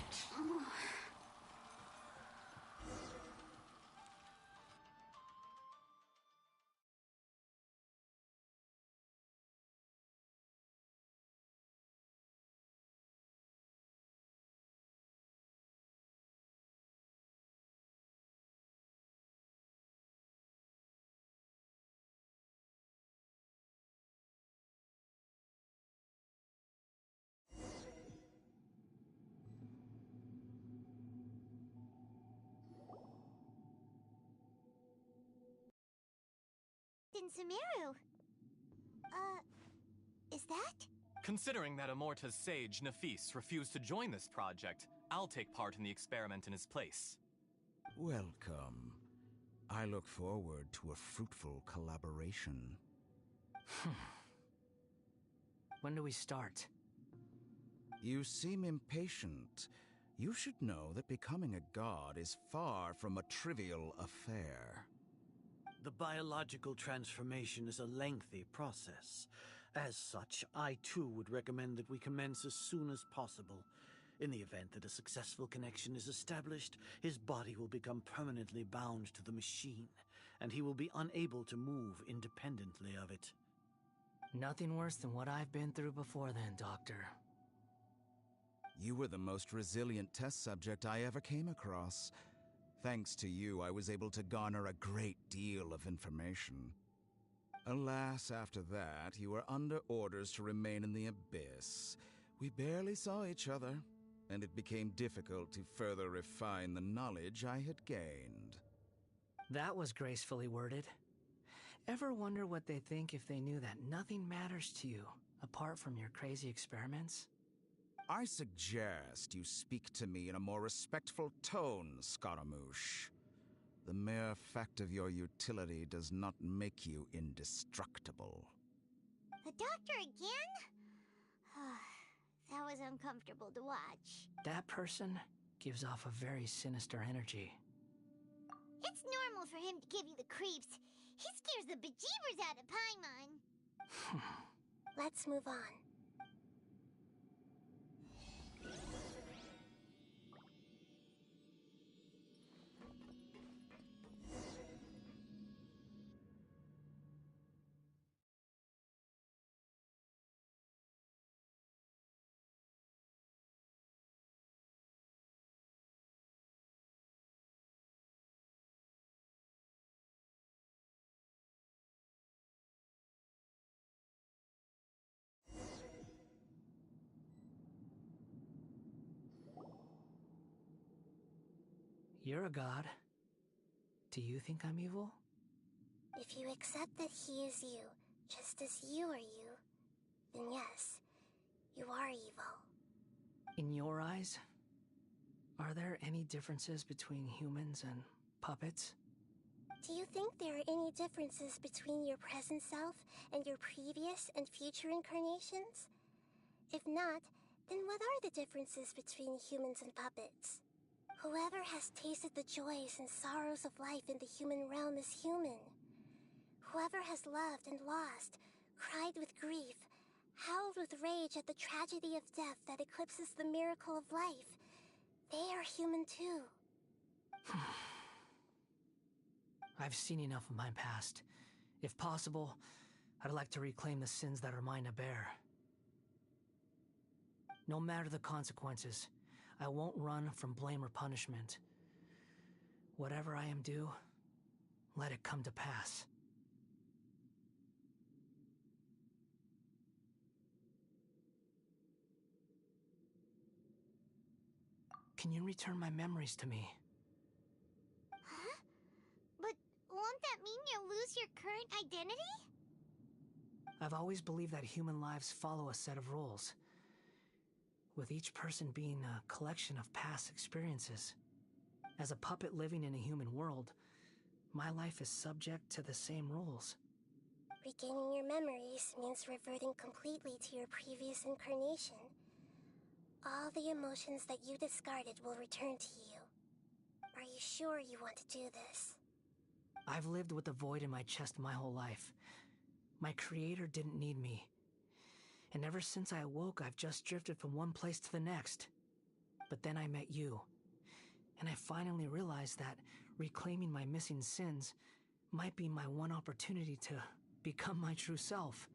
In Sumeru. Is that? Considering that Amorta's sage, Nafis, refused to join this project, I'll take part in the experiment in his place. Welcome. I look forward to a fruitful collaboration. When do we start? You seem impatient. You should know that becoming a god is far from a trivial affair. The biological transformation is a lengthy process. As such, I too would recommend that we commence as soon as possible. In the event that a successful connection is established, his body will become permanently bound to the machine, and he will be unable to move independently of it. Nothing worse than what I've been through before then, Doctor. You were the most resilient test subject I ever came across. Thanks to you, I was able to garner a great deal of information. Alas, after that, you were under orders to remain in the abyss. We barely saw each other, and it became difficult to further refine the knowledge I had gained. That was gracefully worded. Ever wonder what they think if they knew that nothing matters to you, apart from your crazy experiments? I suggest you speak to me in a more respectful tone, Scaramouche. The mere fact of your utility does not make you indestructible. The doctor again? That was uncomfortable to watch. That person gives off a very sinister energy. It's normal for him to give you the creeps. He scares the bejeebers out of Paimon. Let's move on. You're a god. Do you think I'm evil? If you accept that he is you, just as you are you, then yes, you are evil. In your eyes, are there any differences between humans and puppets? Do you think there are any differences between your present self and your previous and future incarnations? If not, then what are the differences between humans and puppets? Whoever has tasted the joys and sorrows of life in the human realm is human. Whoever has loved and lost, cried with grief, howled with rage at the tragedy of death that eclipses the miracle of life, they are human too. I've seen enough of my past. If possible, I'd like to reclaim the sins that are mine to bear. No matter the consequences, I won't run from blame or punishment. Whatever I am due, let it come to pass. Can you return my memories to me? Huh? But won't that mean you'll lose your current identity? I've always believed that human lives follow a set of rules, with each person being a collection of past experiences. As a puppet living in a human world, my life is subject to the same rules. Regaining your memories means reverting completely to your previous incarnation. All the emotions that you discarded will return to you. Are you sure you want to do this? I've lived with a void in my chest my whole life. My creator didn't need me. And ever since I awoke, I've just drifted from one place to the next. But then I met you. And I finally realized that reclaiming my missing sins might be my one opportunity to become my true self.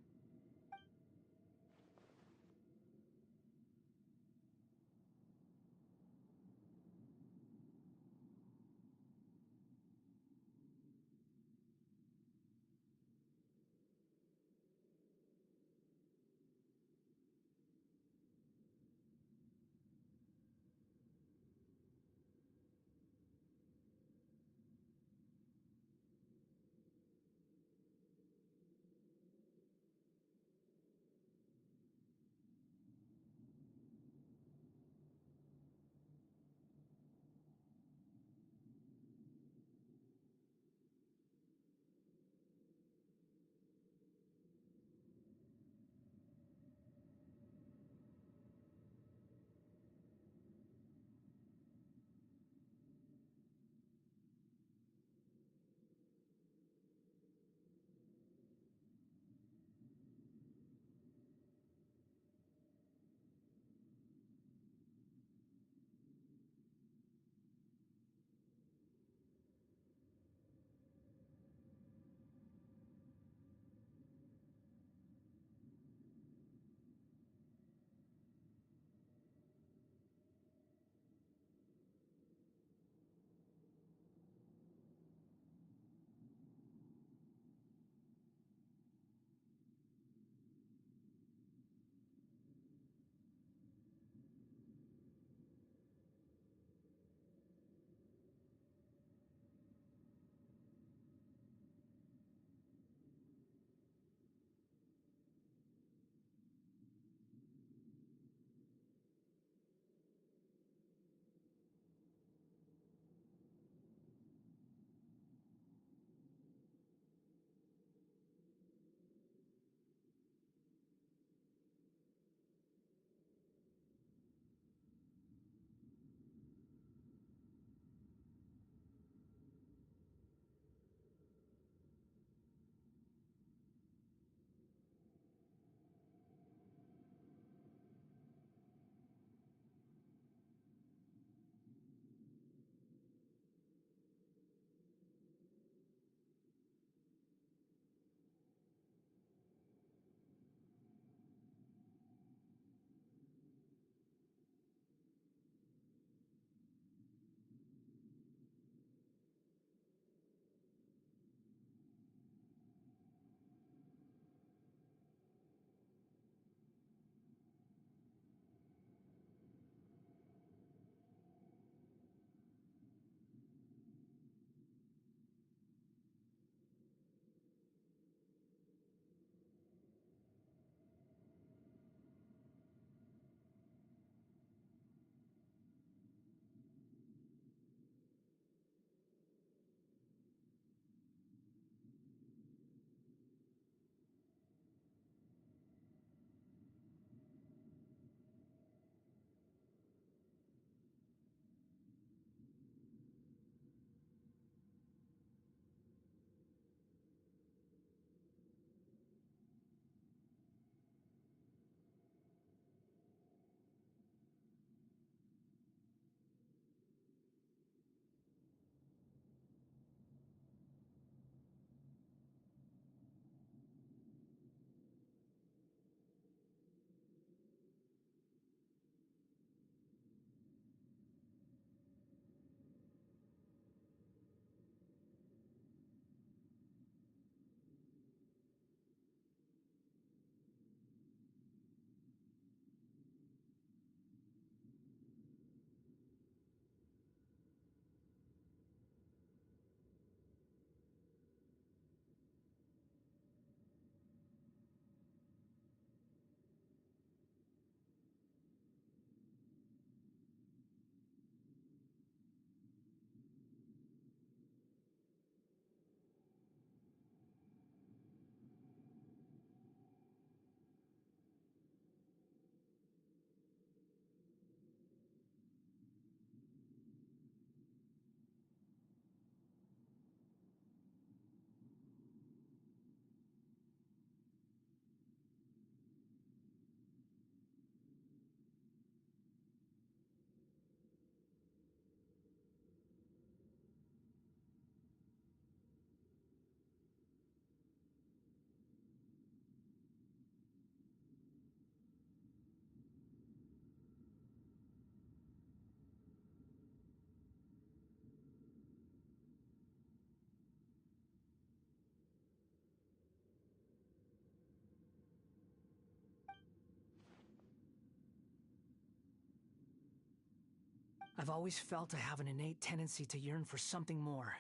I've always felt I have an innate tendency to yearn for something more,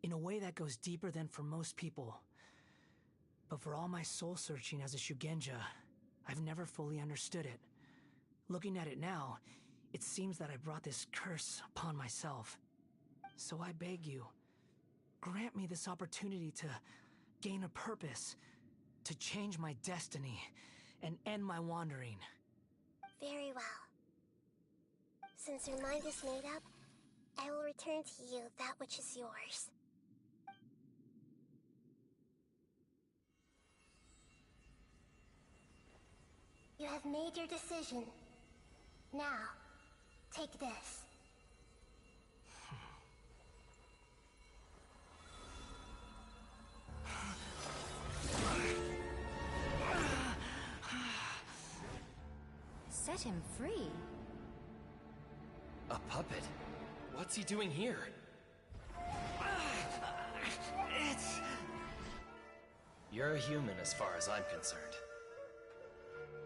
in a way that goes deeper than for most people. But for all my soul-searching as a Shugenja, I've never fully understood it. Looking at it now, it seems that I brought this curse upon myself. So I beg you, grant me this opportunity to gain a purpose, to change my destiny, and end my wandering. Very well. Since your mind is made up, I will return to you that which is yours. You have made your decision. Now, take this. Set him free? A puppet? What's he doing here? You're a human as far as I'm concerned.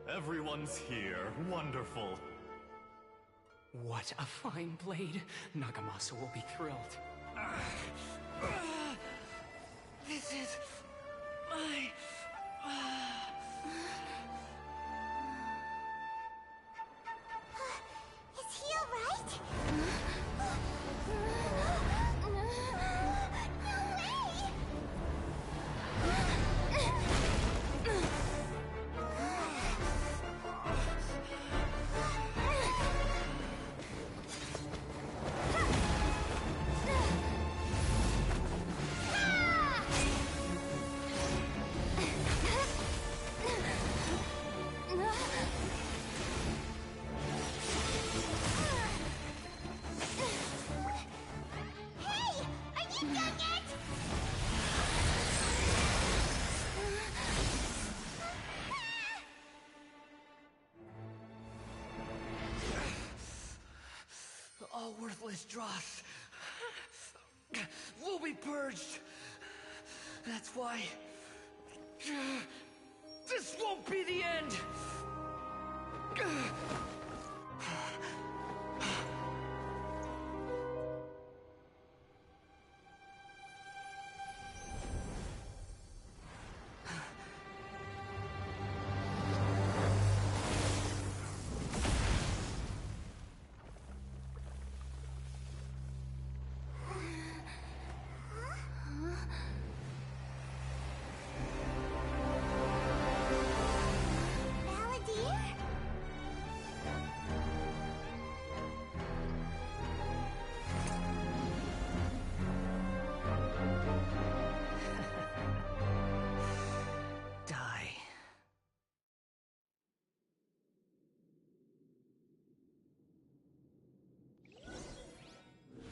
Everyone's here. Wonderful. What a fine blade. Nagamasa will be thrilled. This is my... Is he alright? All worthless dross will be purged. That's why this won't be the end.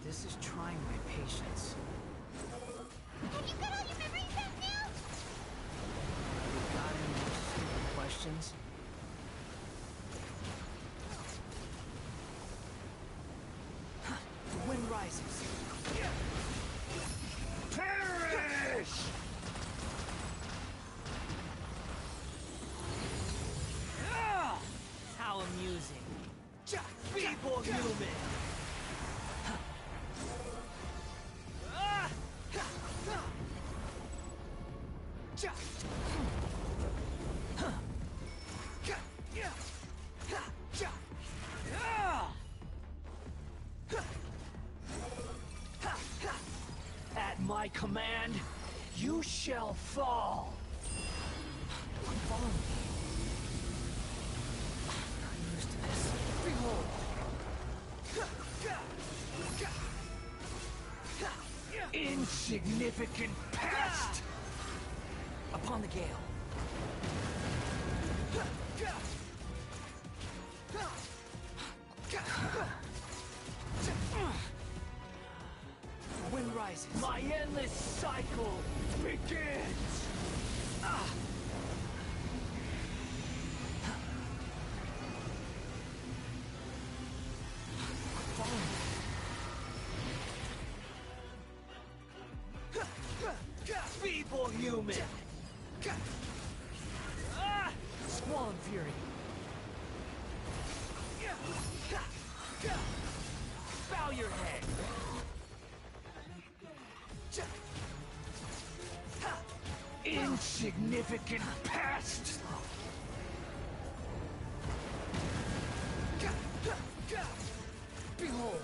This is trying my patience. Have you got all your memories back now? You got any more stupid questions? The wind rises. Perish! How amusing. Feeble human! At my command, you shall fall. Follow me. I'm not used to this. Behold. Insignificant pest! Upon the gale. Wind rises. My endless cycle begins! Follow me. Feeble human! Squall and Fury! bow your head! Insignificant pest! Behold!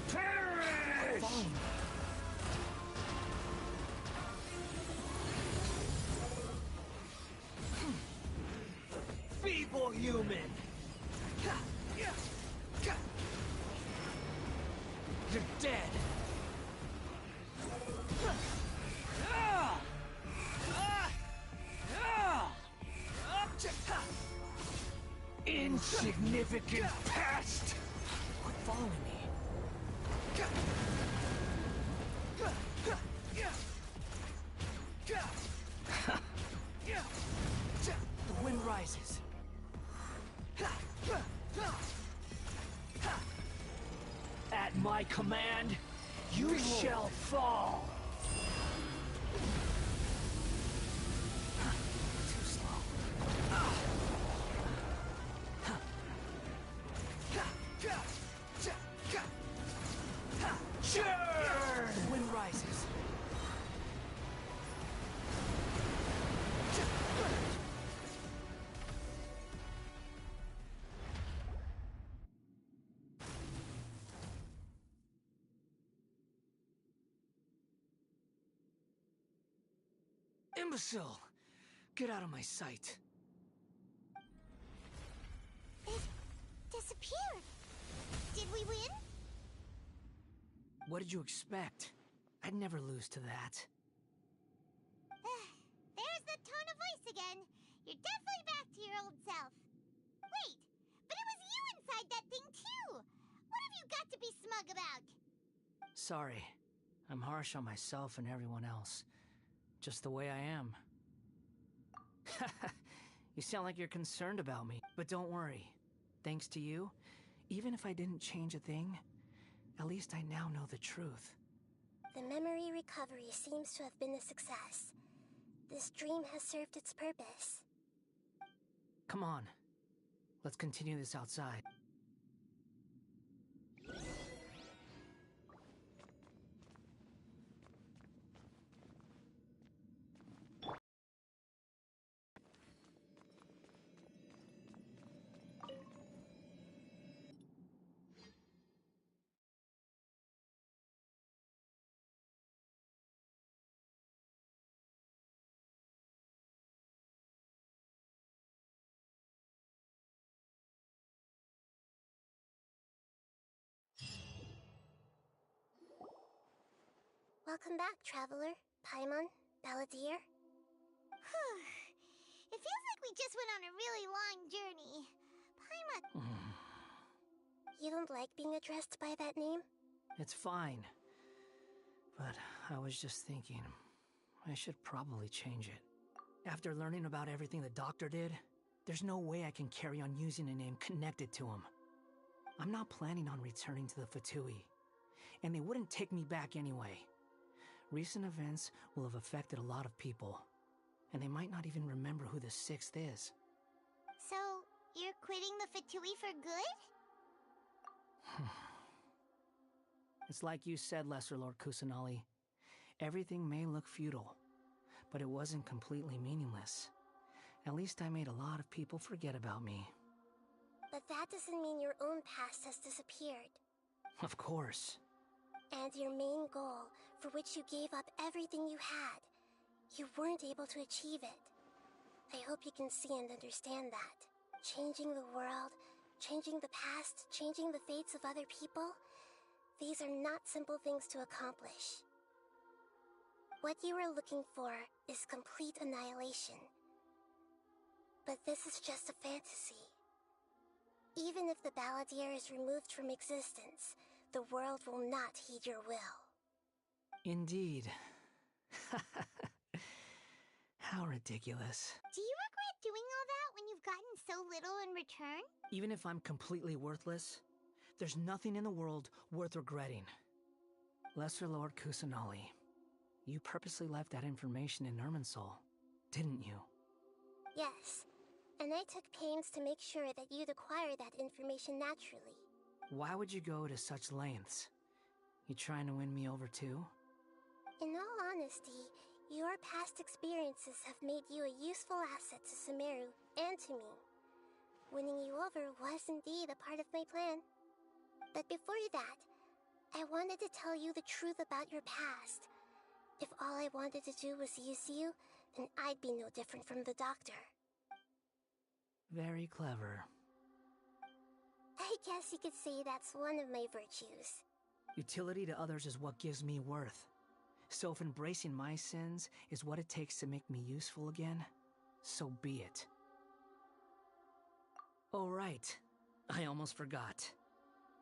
Perish! Feeble human! You're dead! Insignificant pest! Quit following me. The wind rises. At my command, you shall fall! Too slow. Sure! The wind rises. Imbecile! Get out of my sight. It disappeared. Did we win? What did you expect? I'd never lose to that. There's the tone of voice again. You're definitely back to your old self. Wait, but it was you inside that thing too. What have you got to be smug about? Sorry. I'm harsh on myself and everyone else. Just the way I am. You sound like you're concerned about me. But don't worry. Thanks to you, even if I didn't change a thing, at least I now know the truth. The memory recovery seems to have been a success. This dream has served its purpose. Come on. Let's continue this outside. Welcome back, Traveler, Paimon, Balladeer. It feels like we just went on a really long journey. Paimon... You don't like being addressed by that name? It's fine. But I was just thinking, I should probably change it. After learning about everything the doctor did, there's no way I can carry on using a name connected to him. I'm not planning on returning to the Fatui, and they wouldn't take me back anyway. Recent events will have affected a lot of people, and they might not even remember who the Sixth is. So, you're quitting the Fatui for good? It's like you said, Lesser Lord Kusanali. Everything may look futile, but it wasn't completely meaningless. At least I made a lot of people forget about me. But that doesn't mean your own past has disappeared. Of course. And your main goal, for which you gave up everything you had, you weren't able to achieve it. I hope you can see and understand that. Changing the world, changing the past, changing the fates of other people, these are not simple things to accomplish. What you are looking for is complete annihilation. But this is just a fantasy. Even if the Balladeer is removed from existence, the world will not heed your will. Indeed. How ridiculous. Do you regret doing all that when you've gotten so little in return? Even if I'm completely worthless, there's nothing in the world worth regretting. Lesser Lord Kusanali, You purposely left that information in Irminsul, didn't you? Yes, and I took pains to make sure that you'd acquire that information naturally. Why would you go to such lengths? You trying to win me over too? In all honesty, your past experiences have made you a useful asset to Sumeru and to me. Winning you over was indeed a part of my plan. But before that, I wanted to tell you the truth about your past. If all I wanted to do was use you, then I'd be no different from the doctor. Very clever. I guess you could say that's one of my virtues. Utility to others is what gives me worth. So if embracing my sins is what it takes to make me useful again, so be it. Oh right, I almost forgot.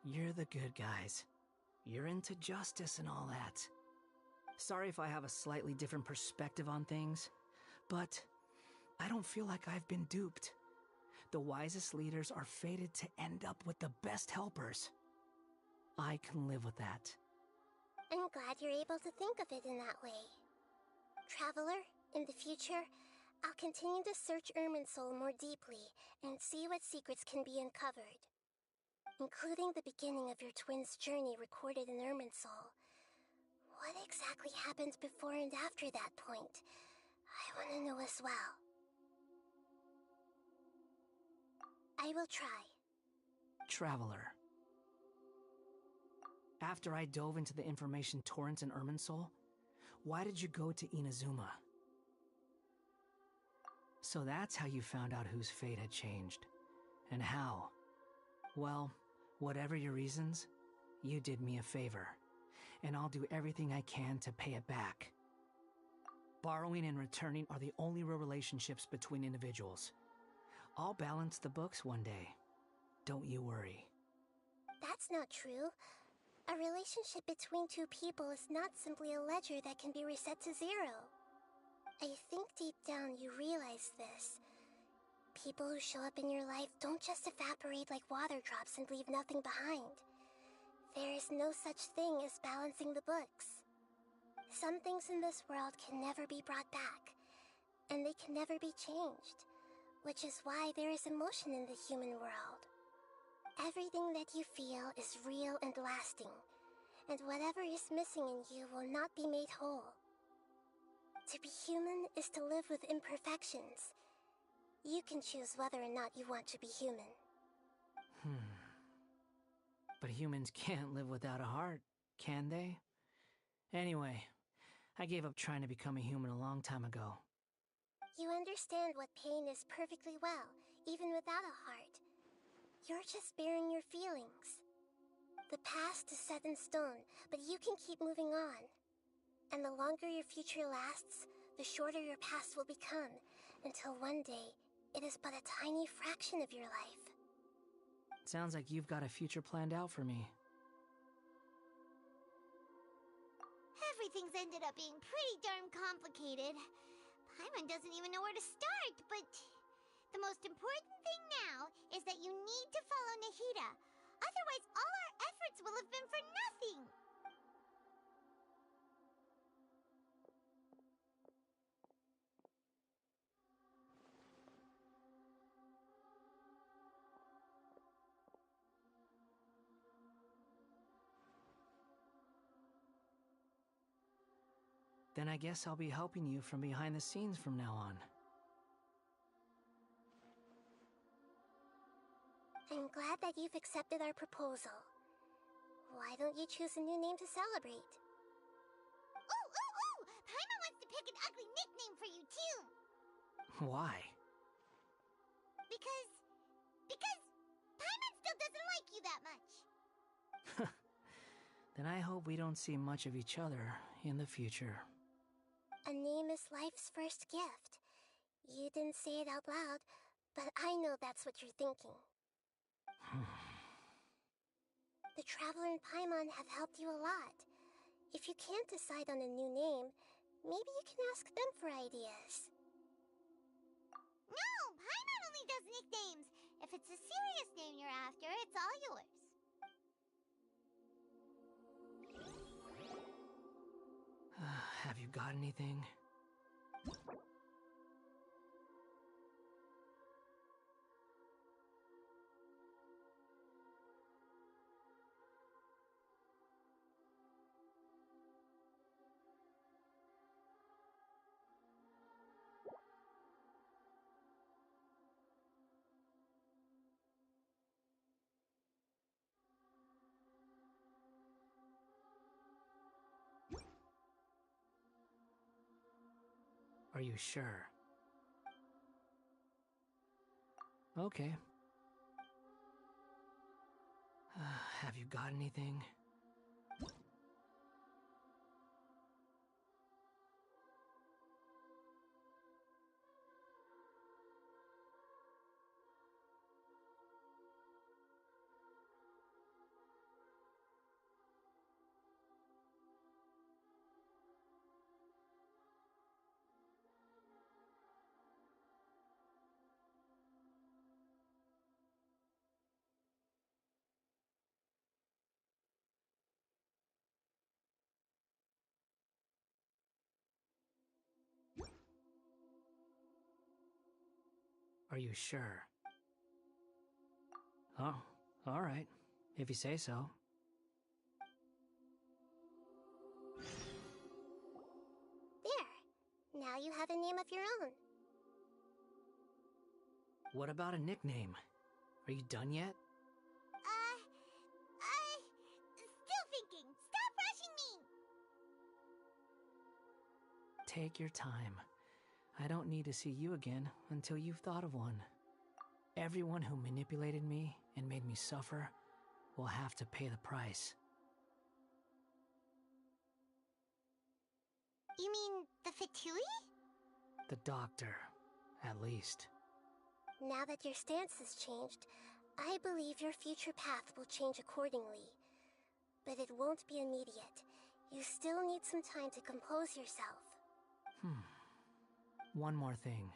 You're the good guys. You're into justice and all that. Sorry if I have a slightly different perspective on things, but I don't feel like I've been duped. The wisest leaders are fated to end up with the best helpers. I can live with that. I'm glad you're able to think of it in that way. Traveler, in the future, I'll continue to search Irminsul more deeply and see what secrets can be uncovered. Including the beginning of your twins' journey recorded in Irminsul. What exactly happened before and after that point? I want to know as well. I will try. Traveler. After I dove into the information torrents in Irminsul, why did you go to Inazuma? So that's how you found out whose fate had changed. And how? Well, whatever your reasons, you did me a favor. And I'll do everything I can to pay it back. Borrowing and returning are the only real relationships between individuals. I'll balance the books one day. Don't you worry. That's not true. A relationship between two people is not simply a ledger that can be reset to zero. I think deep down you realize this. People who show up in your life don't just evaporate like water drops and leave nothing behind. There is no such thing as balancing the books. Some things in this world can never be brought back, and they can never be changed, which is why there is emotion in the human world. Everything that you feel is real and lasting, and whatever is missing in you will not be made whole. To be human is to live with imperfections. You can choose whether or not you want to be human. But humans can't live without a heart, can they? Anyway, I gave up trying to become a human a long time ago. You understand what pain is perfectly well, even without a heart. You're just bearing your feelings. The past is set in stone, but you can keep moving on. And the longer your future lasts, the shorter your past will become, until one day, it is but a tiny fraction of your life. Sounds like you've got a future planned out for me. Everything's ended up being pretty darn complicated. Paimon doesn't even know where to start, but the most important thing now is that you need to follow Nahida. Otherwise, all our efforts will have been for nothing. Then I guess I'll be helping you from behind the scenes from now on. I'm glad that you've accepted our proposal. Why don't you choose a new name to celebrate? Ooh! Paimon wants to pick an ugly nickname for you, too! Why? Because Paimon still doesn't like you that much. Then I hope we don't see much of each other in the future. A name is life's first gift. You didn't say it out loud, but I know that's what you're thinking. The Traveler and Paimon have helped you a lot. If you can't decide on a new name, maybe you can ask them for ideas. No! Paimon only does nicknames! If it's a serious name you're after, it's all yours. Have you got anything? Are you sure? Okay. Have you got anything? Are you sure? Oh, alright. If you say so. There. Now you have a name of your own. What about a nickname? Are you done yet? Still thinking. Stop rushing me! Take your time. I don't need to see you again until you've thought of one. Everyone who manipulated me and made me suffer will have to pay the price. You mean the Fatui? The doctor, at least. Now that your stance has changed, I believe your future path will change accordingly. But it won't be immediate. You still need some time to compose yourself. One more thing.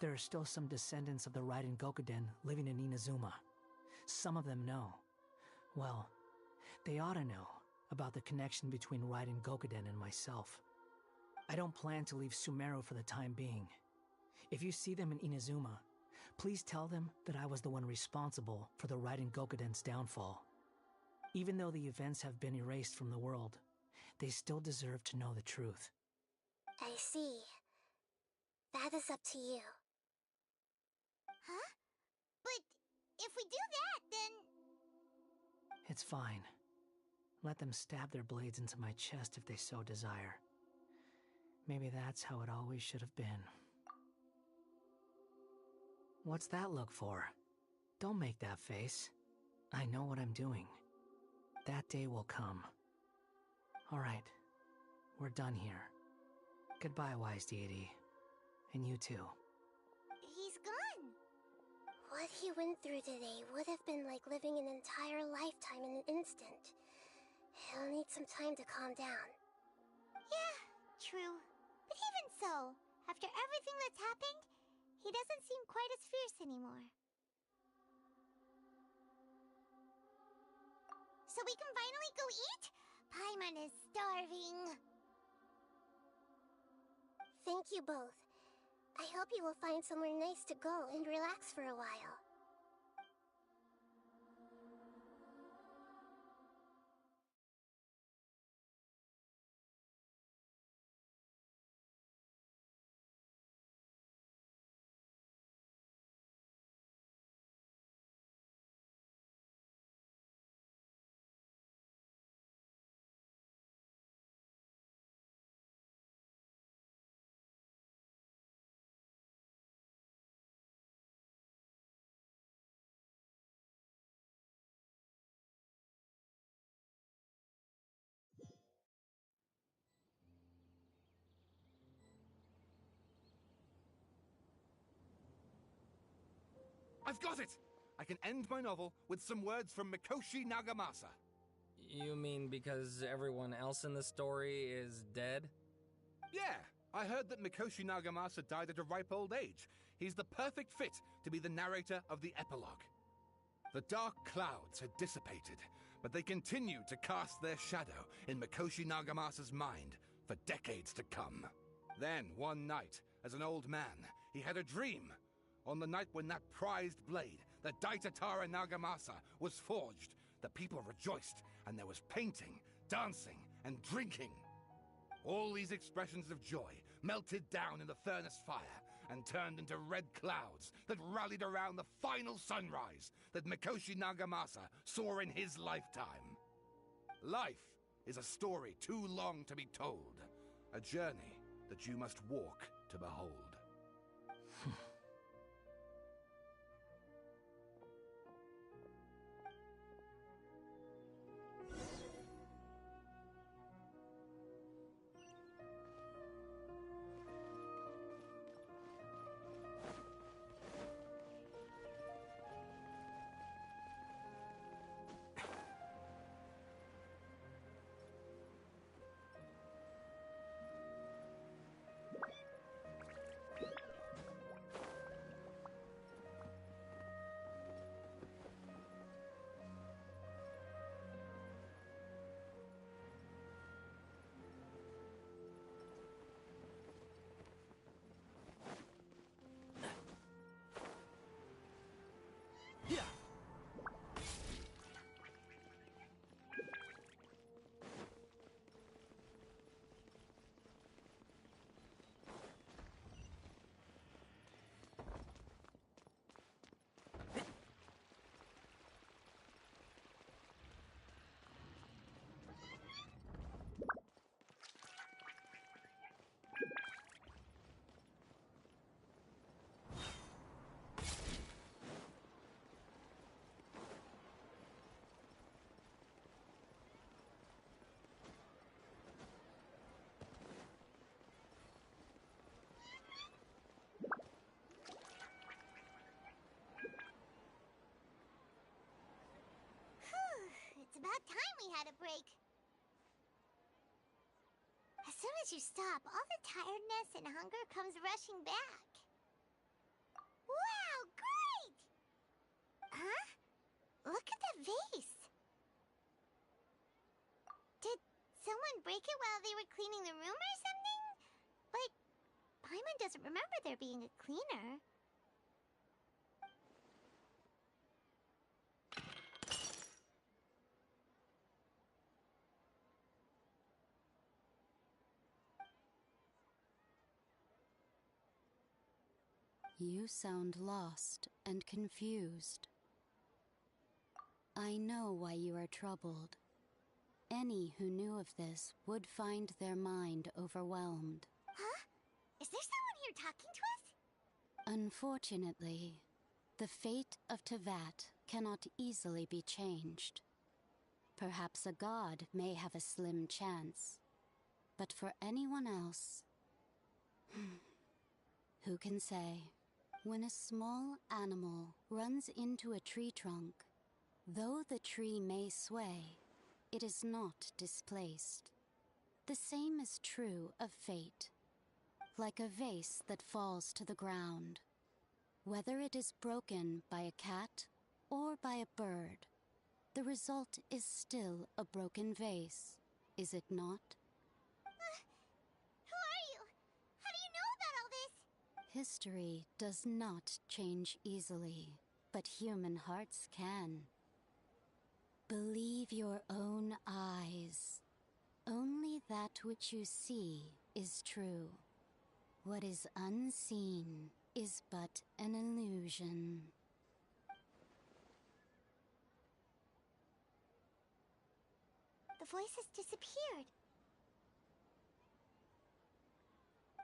There are still some descendants of the Raiden Gokuden living in Inazuma. Some of them know. Well, they ought to know about the connection between Raiden Gokuden and myself. I don't plan to leave Sumeru for the time being. If you see them in Inazuma, please tell them that I was the one responsible for the Raiden Gokuden's downfall. Even though the events have been erased from the world, they still deserve to know the truth. I see. That is up to you. Huh? But if we do that, then... It's fine. Let them stab their blades into my chest if they so desire. Maybe that's how it always should have been. What's that look for? Don't make that face. I know what I'm doing. That day will come. Alright, we're done here. Goodbye, wise deity. And you too. He's gone. What he went through today would have been like living an entire lifetime in an instant. He'll need some time to calm down. Yeah, true. But even so, after everything that's happened, he doesn't seem quite as fierce anymore. So we can finally go eat? Paimon is starving. Thank you both. I hope you will find somewhere nice to go and relax for a while. I've got it! I can end my novel with some words from Mikoshi Nagamasa. You mean because everyone else in the story is dead? Yeah, I heard that Mikoshi Nagamasa died at a ripe old age. He's the perfect fit to be the narrator of the epilogue. The dark clouds had dissipated, but they continued to cast their shadow in Mikoshi Nagamasa's mind for decades to come. Then, one night, as an old man, he had a dream. On the night when that prized blade, the Daitatara Nagamasa, was forged, the people rejoiced, and there was painting, dancing, and drinking. All these expressions of joy melted down in the furnace fire and turned into red clouds that rallied around the final sunrise that Mikoshi Nagamasa saw in his lifetime. Life is a story too long to be told, a journey that you must walk to behold. It's about time we had a break. As soon as you stop, all the tiredness and hunger comes rushing back. Wow, great! Huh? Look at the vase. Did someone break it while they were cleaning the room or something? But Paimon doesn't remember there being a cleaner. You sound lost and confused. I know why you are troubled. Any who knew of this would find their mind overwhelmed. Huh? Is there someone here talking to us? Unfortunately, the fate of Tevat cannot easily be changed. Perhaps a god may have a slim chance, but for anyone else, who can say? When a small animal runs into a tree trunk, though the tree may sway, it is not displaced. The same is true of fate. Like a vase that falls to the ground. Whether it is broken by a cat or by a bird, the result is still a broken vase, is it not? Who are you? How do you know about all this? History does not change easily, but human hearts can. Believe your own eyes. Only that which you see is true. What is unseen is but an illusion. The voice has disappeared.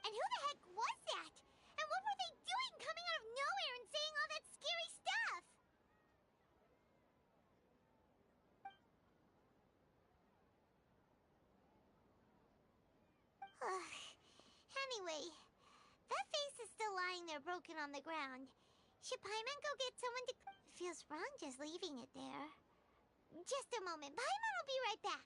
And who the heck was that? And what were they doing coming out of nowhere and saying all that scary stuff? Anyway, that face is still lying there broken on the ground. Should Paimon go get someone to... Feels wrong just leaving it there. Just a moment. Paimon will be right back.